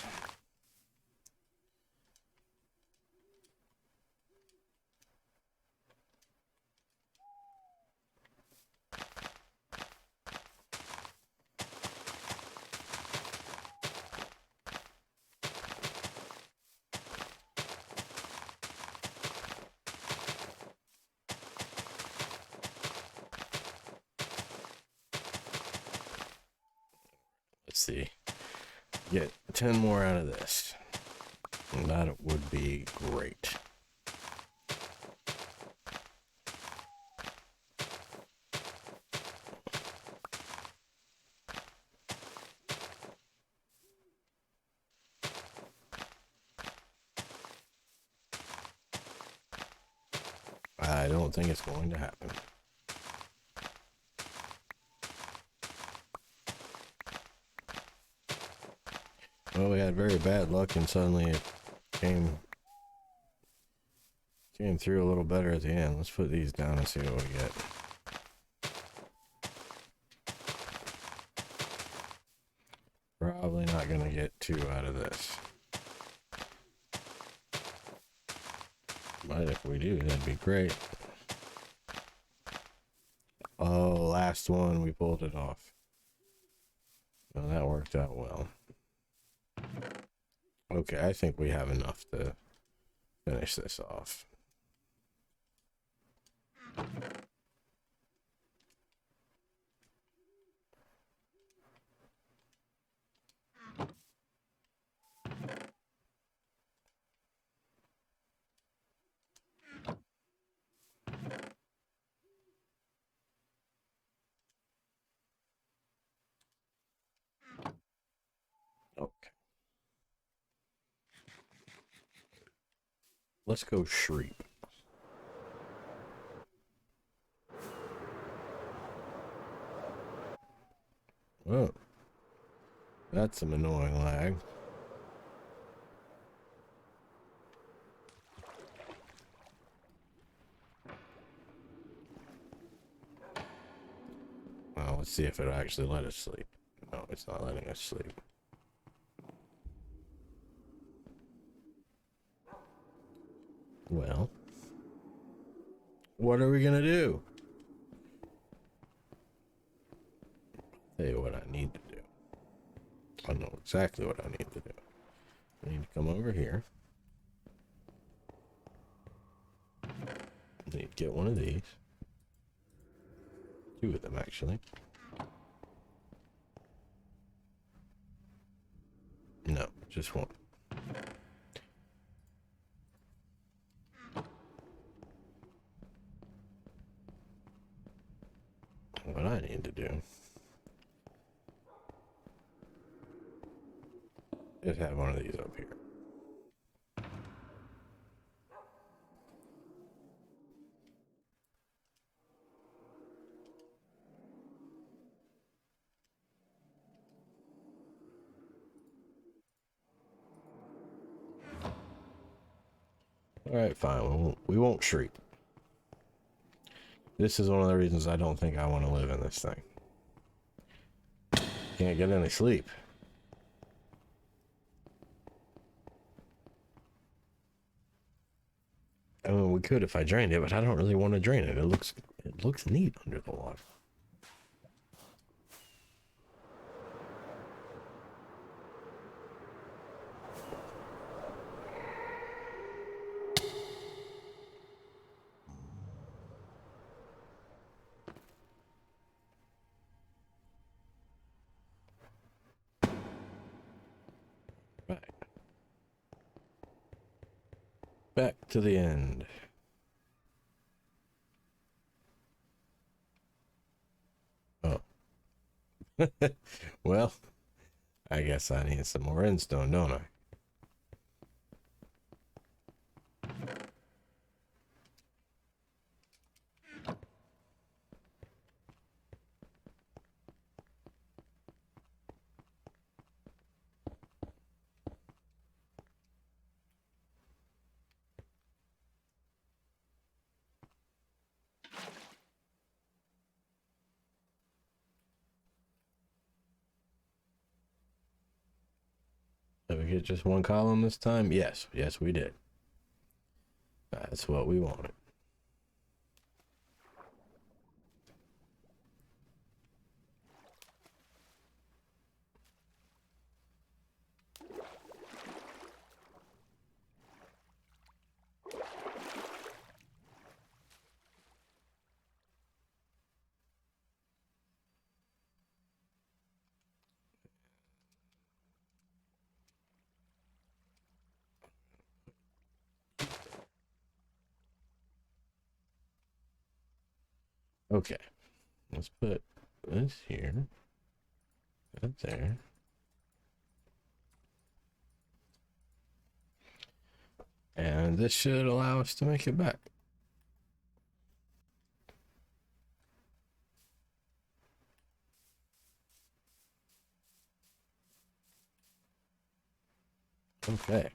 S1: Let's see. Get 10 more out of this. And that would be great. I don't think it's going to happen. Well, we had very bad luck and suddenly it came through a little better at the end. Let's put these down and see what we get. Probably not going to get 2 out of this. But if we do, that'd be great. Oh, last one, we pulled it off. Well, that worked out well. Okay, I think we have enough to finish this off. Okay. Let's go shriek. Oh. That's some annoying lag. Well, let's see if it'll actually let us sleep. No, it's not letting us sleep. Well, what are we gonna do? Tell you what I need to do. I know exactly what I need to do. I need to come over here. I need to get one of these. 2 of them, actually. No, just 1. What I need to do is have one of these up here. Alright, fine. We won't shriek. This is one of the reasons I don't think I want to live in this thing. Can't get any sleep. I mean, we could if I drained it, but I don't really want to drain it. It looks neat under the water. Right. Back to the end. Oh. Well, I guess I need some more endstone, don't I? Did we get just one column this time? Yes. Yes, we did. That's what we wanted. Okay. Let's put this here. That there. And this should allow us to make it back. Okay.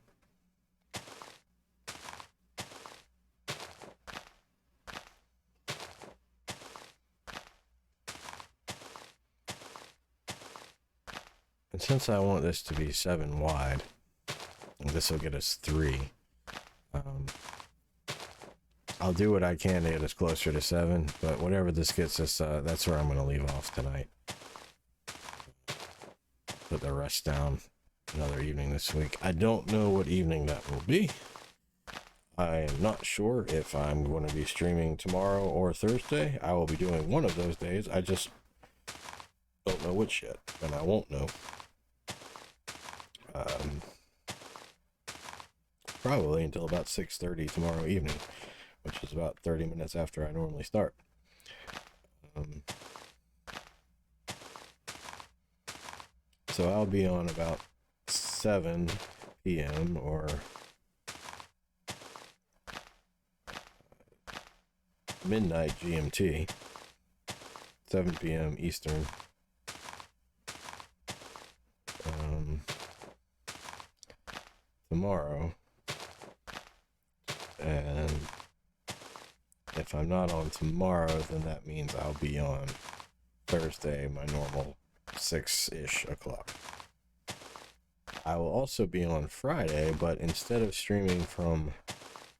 S1: And since I want this to be 7 wide, this will get us 3. I'll do what I can to get us closer to 7, but whatever this gets us, that's where I'm going to leave off tonight. Put the rest down another evening this week. I don't know what evening that will be. I am not sure if I'm going to be streaming tomorrow or Thursday. I will be doing one of those days. I just don't know which yet, and I won't know. Probably until about 6:30 tomorrow evening, which is about 30 minutes after I normally start. So I'll be on about 7 p.m. or midnight GMT, 7 p.m. Eastern. Tomorrow. And if I'm not on tomorrow, then that means I'll be on Thursday, my normal 6-ish o'clock. I will also be on Friday, but instead of streaming from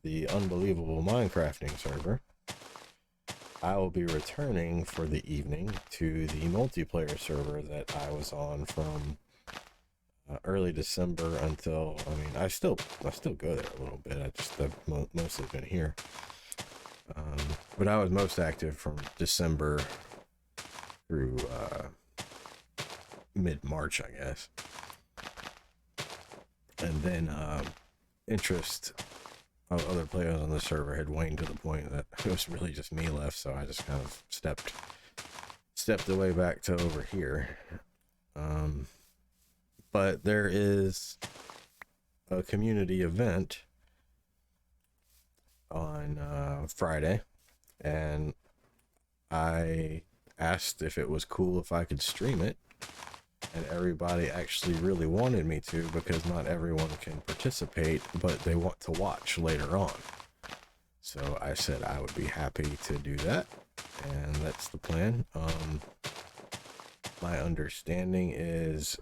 S1: the unbelievable Minecrafting server, I will be returning for the evening to the multiplayer server that I was on from early December until, I mean, I still go there a little bit. I've mostly been here. But I was most active from December through mid-March, I guess. And then interest of other players on the server had waned to the point that it was really just me left, so I just kind of stepped away back to over here. But there is a community event on Friday, and I asked if it was cool if I could stream it, and everybody actually really wanted me to, because not everyone can participate, but they want to watch later on. So I said I would be happy to do that, and that's the plan. My understanding is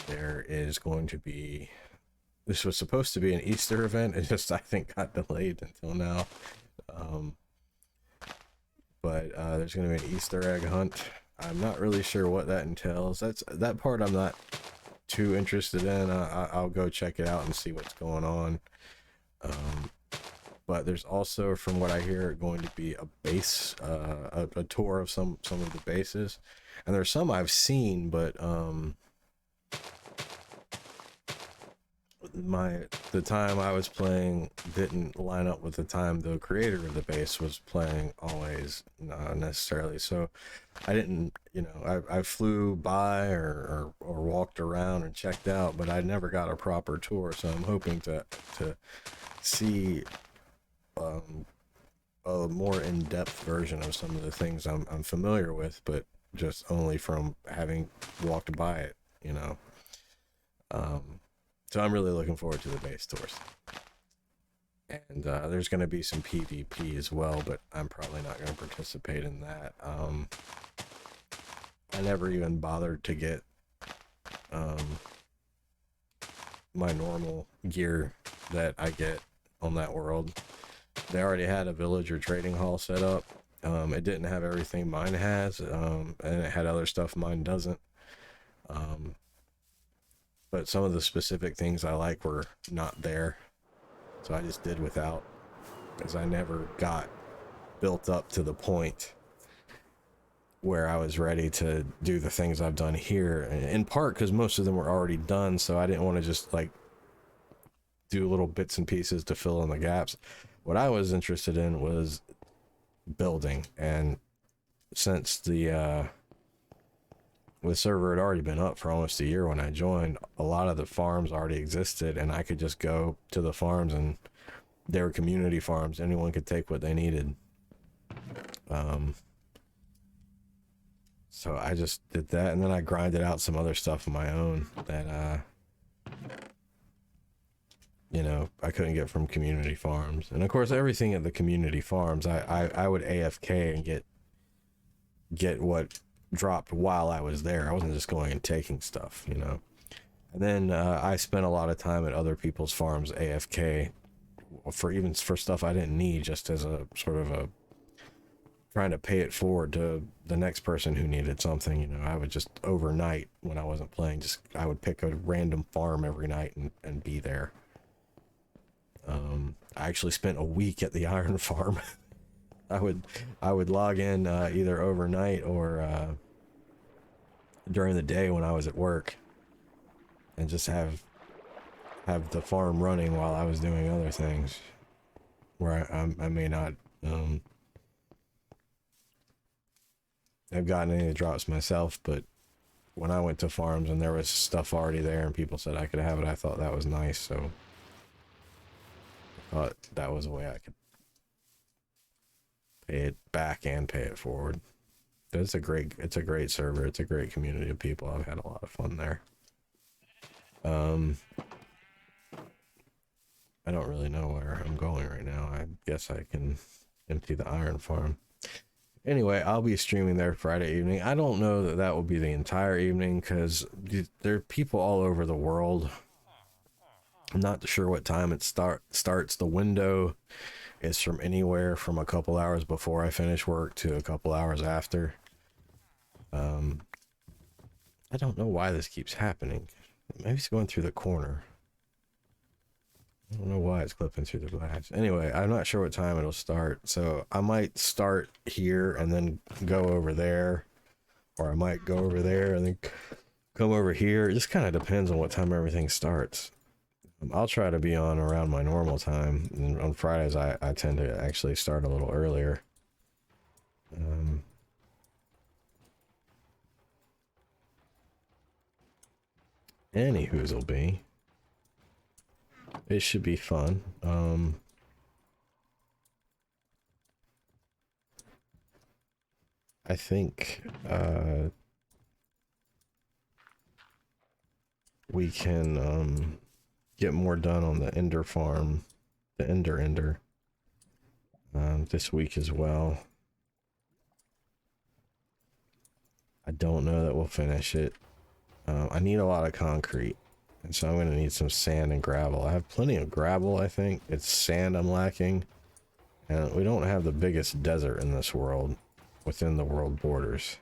S1: there is going to be this was supposed to be an Easter event. It just, I think, got delayed until now. Um, but there's going to be an Easter egg hunt. I'm not really sure what that entails. That part I'm not too interested in. I'll go check it out and see what's going on. But there's also, from what I hear, going to be a base, a tour of some of the bases, and there's some I've seen, but the time I was playing didn't line up with the time the creator of the base was playing always, necessarily. So I didn't, I flew by or walked around and checked out, but I never got a proper tour. So I'm hoping to see a more in-depth version of some of the things I'm familiar with, but just only from having walked by it, So I'm really looking forward to the base tours. And there's going to be some PvP as well, but I'm probably not going to participate in that. I never even bothered to get my normal gear that I get on that world. They already had a villager trading hall set up. It didn't have everything mine has, and it had other stuff mine doesn't. But some of the specific things I like were not there. So I just did without, because I never got built up to the point where I was ready to do the things I've done here. In part because most of them were already done, so I didn't want to just like do little bits and pieces to fill in the gaps. What I was interested in was building, and since the server had already been up for almost a year when I joined, a lot of the farms already existed, and I could just go to the farms, and they were community farms. Anyone could take what they needed. So I just did that, and then I grinded out some other stuff of my own that I couldn't get from community farms. And of course, everything at the community farms, I would AFK and get what dropped while I was there. I wasn't just going and taking stuff, And then I spent a lot of time at other people's farms AFK for stuff I didn't need, just as a sort of a trying to pay it forward to the next person who needed something. I would just overnight, when I wasn't playing, I would pick a random farm every night and be there. I actually spent a week at the iron farm. I would log in either overnight or during the day when I was at work, and just have the farm running while I was doing other things, where I may not have gotten any drops myself, but when I went to farms and there was stuff already there and people said I could have it, I thought that was nice. So I thought that was a way I could pay it back and pay it forward. It's a great server. It's a great community of people. I've had a lot of fun there. I don't really know where I'm going right now. I guess I can empty the iron farm. Anyway, I'll be streaming there Friday evening. I don't know that will be the entire evening, because there are people all over the world. I'm not sure what time it starts. The window is from anywhere from a couple hours before I finish work to a couple hours after. I don't know why this keeps happening. Maybe it's going through the corner. I don't know why it's clipping through the glass. Anyway, I'm not sure what time it'll start, so I might start here and then go over there, or I might go over there and then come over here. It just kind of depends on what time everything starts. I'll try to be on around my normal time, and on Fridays I tend to actually start a little earlier. Anywho's'll be. It should be fun. I think we can get more done on the Ender farm, the Ender, this week as well. I don't know that we'll finish it. I need a lot of concrete, And so I'm going to need some sand and gravel. I have plenty of gravel, I think. It's sand I'm lacking. And we don't have the biggest desert in this world, within the world borders.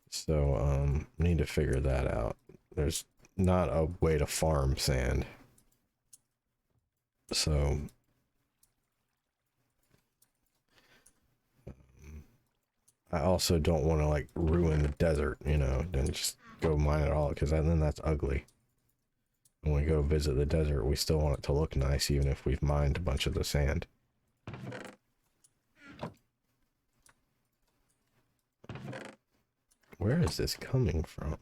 S1: So, need to figure that out. There's not a way to farm sand. So, I also don't want to, like, ruin the desert, you know, and just go mine it all, because then that's ugly. When we go visit the desert, we still want it to look nice, even if we've mined a bunch of the sand. Where is this coming from?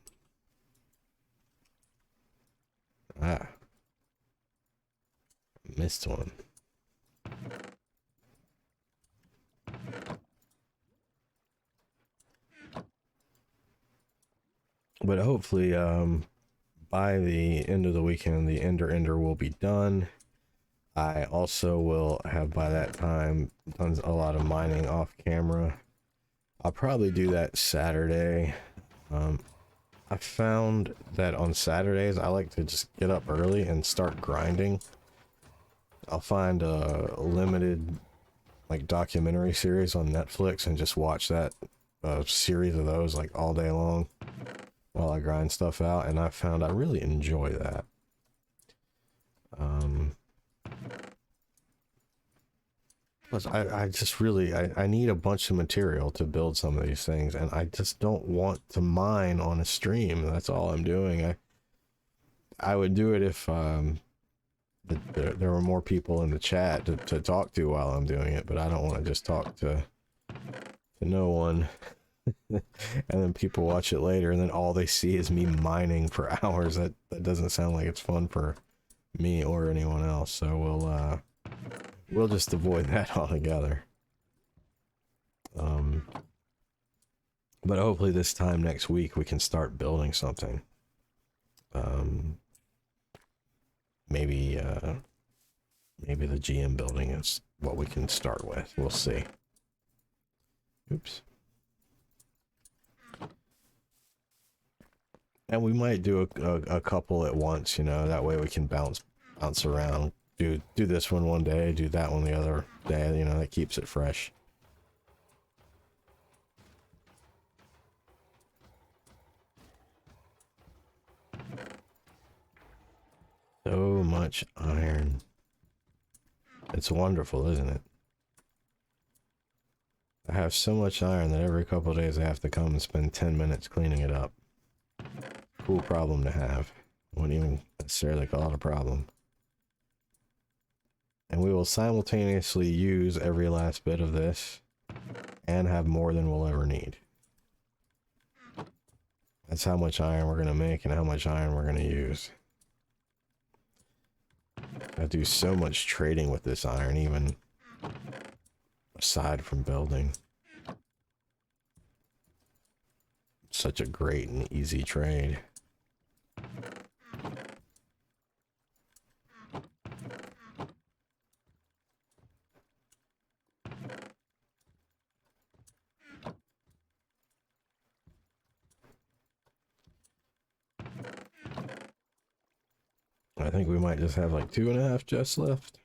S1: Ah. Missed one. But hopefully, by the end of the weekend, the Ender will be done. I also will have, by that time, done a lot of mining off camera. I'll probably do that Saturday. I found that on Saturdays, I like to just get up early and start grinding. I'll find a limited, like, documentary series on Netflix and just watch that series of those, like, all day long while I grind stuff out, and I found I really enjoy that. Plus, I just really, I need a bunch of material to build some of these things, and I just don't want to mine on a stream. That's all I'm doing. I would do it if there were more people in the chat to talk to while I'm doing it, but I don't want to just talk to no one. And then people watch it later, and then all they see is me mining for hours. That doesn't sound like it's fun for me or anyone else. So we'll just avoid that altogether. But hopefully this time next week we can start building something. Maybe the GM building is what we can start with. We'll see. Oops. And we might do a couple at once, you know, that way we can bounce around. Do this one day, do that one the other day, you know, that keeps it fresh. So much iron. It's wonderful, isn't it? I have so much iron that every couple of days I have to come and spend 10 minutes cleaning it up. Cool problem to have. Wouldn't even necessarily call it a problem. And we will simultaneously use every last bit of this and have more than we'll ever need. That's how much iron we're going to make and how much iron we're going to use. I do so much trading with this iron, even aside from building. Such a great and easy trade. I think we might just have like 2.5 chests left.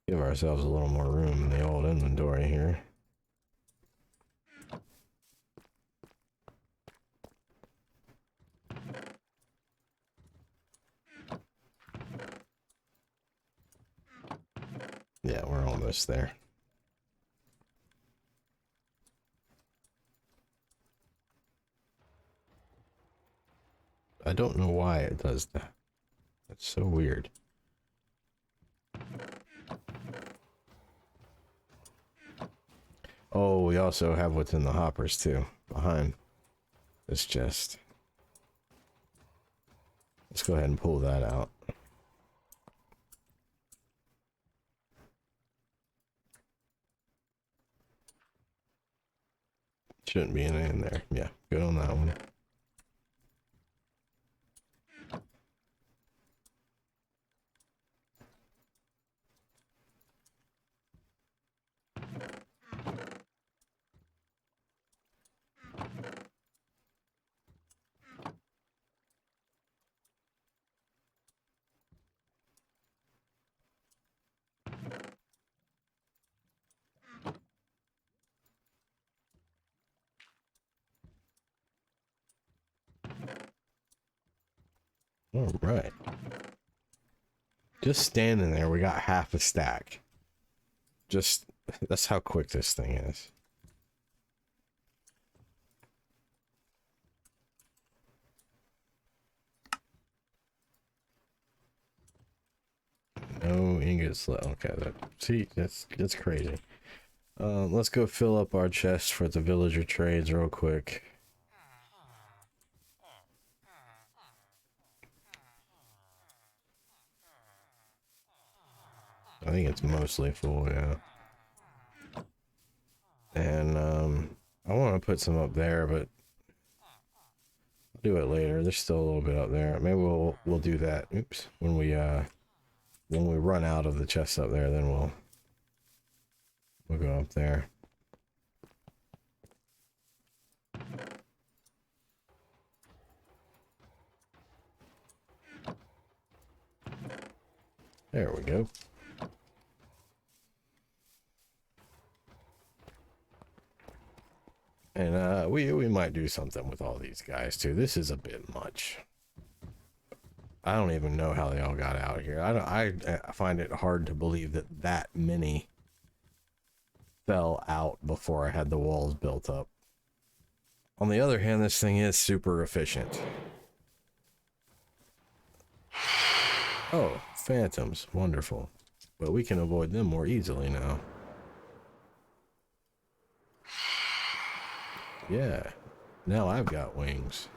S1: Give ourselves a little more room in the old inventory here. Yeah, we're almost there. I don't know why it does that. That's so weird. Oh, we also have what's in the hoppers too, behind this chest. Let's go ahead and pull that out. Shouldn't be anything in there. Yeah, good on that one. All right. Just standing there, we got half a stack. Just, that's how quick this thing is. No ingots left. Okay, see, that's crazy. Let's go fill up our chest for the villager trades real quick. I think it's mostly full, yeah. And I want to put some up there, but I'll do it later. There's still a little bit up there. Maybe we'll do that. Oops. When we run out of the chests up there, then we'll go up there. There we go. And we might do something with all these guys too. This is a bit much. I don't even know how they all got out here. I find it hard to believe that many fell out before I had the walls built up. On the other hand, this thing is super efficient. Oh, phantoms. Wonderful. But we can avoid them more easily now. Yeah. Now I've got wings.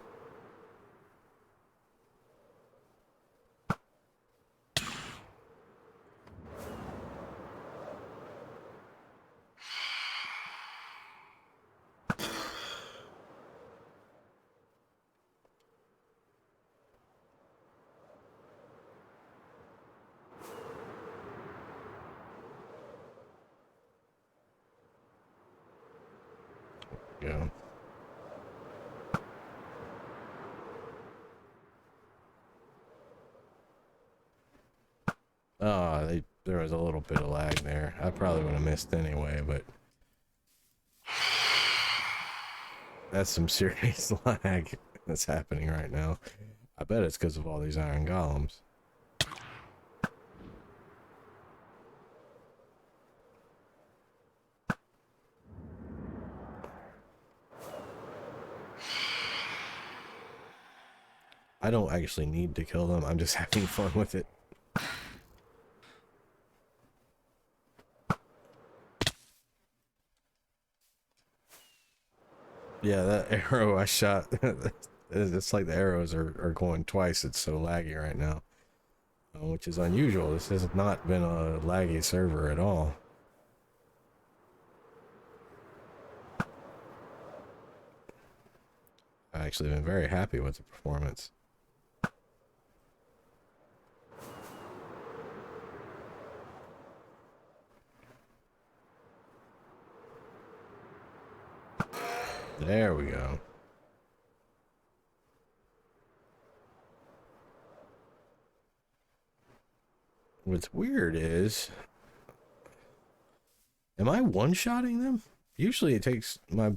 S1: Yeah. Oh, there was a little bit of lag there. I probably would have missed anyway, but that's some serious lag that's happening right now. I bet it's because of all these iron golems. I don't actually need to kill them. I'm just having fun with it. Yeah, that arrow I shot, it's like the arrows are going twice. It's so laggy right now, which is unusual. This has not been a laggy server at all. I've actually been very happy with the performance. There we go. What's weird is, am I one-shotting them? Usually it takes my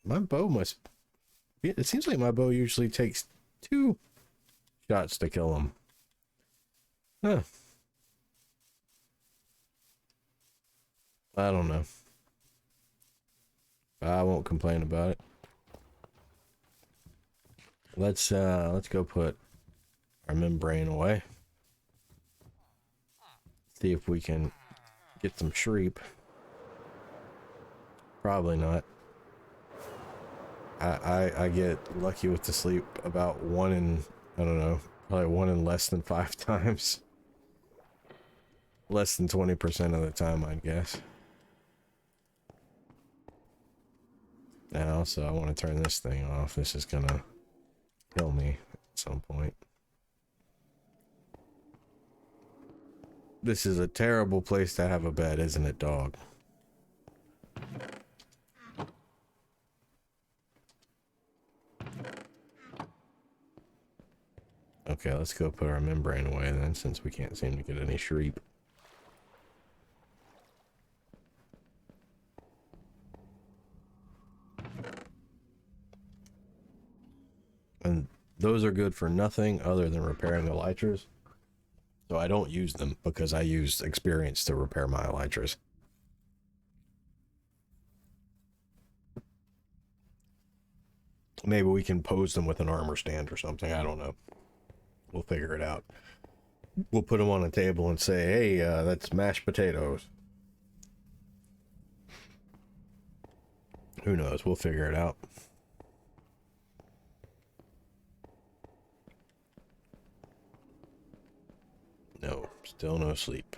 S1: bow must. It seems like my bow usually takes 2 shots to kill them. Huh. I don't know. I won't complain about it. Let's go put our membrane away. See if we can get some shreep. Probably not. I get lucky with the sleep about 1 in, I don't know, probably 1 in less than 5 times. Less than 20% of the time, I'd guess. Now, so I want to turn this thing off. This is gonna kill me at some point. This is a terrible place to have a bed, isn't it, dog? Okay, let's go put our membrane away then, since we can't seem to get any shreep. And those are good for nothing other than repairing elytras. So I don't use them because I use experience to repair my elytras. Maybe we can pose them with an armor stand or something. I don't know. We'll figure it out. We'll put them on a table and say, hey, that's mashed potatoes. Who knows? We'll figure it out. No, still no sleep.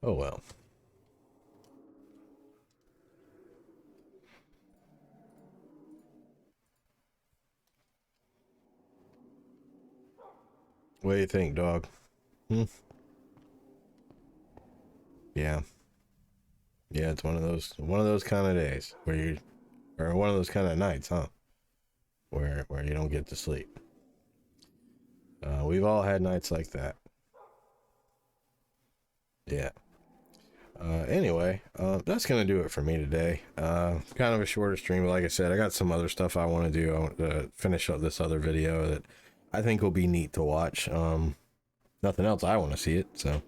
S1: Oh well. What do you think, dog? Yeah. Yeah, it's one of those kind of days where you, or one of those kind of nights, huh? Where you don't get to sleep. We've all had nights like that. Yeah. Anyway, that's gonna do it for me today. Kind of a shorter stream, but like I said, I got some other stuff I want to do. I want to finish up this other video that I think will be neat to watch. Nothing else, I want to see it. So,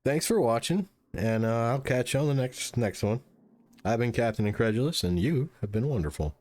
S1: thanks for watching, and I'll catch you on the next one. I've been Captain Incredulous, and you have been wonderful.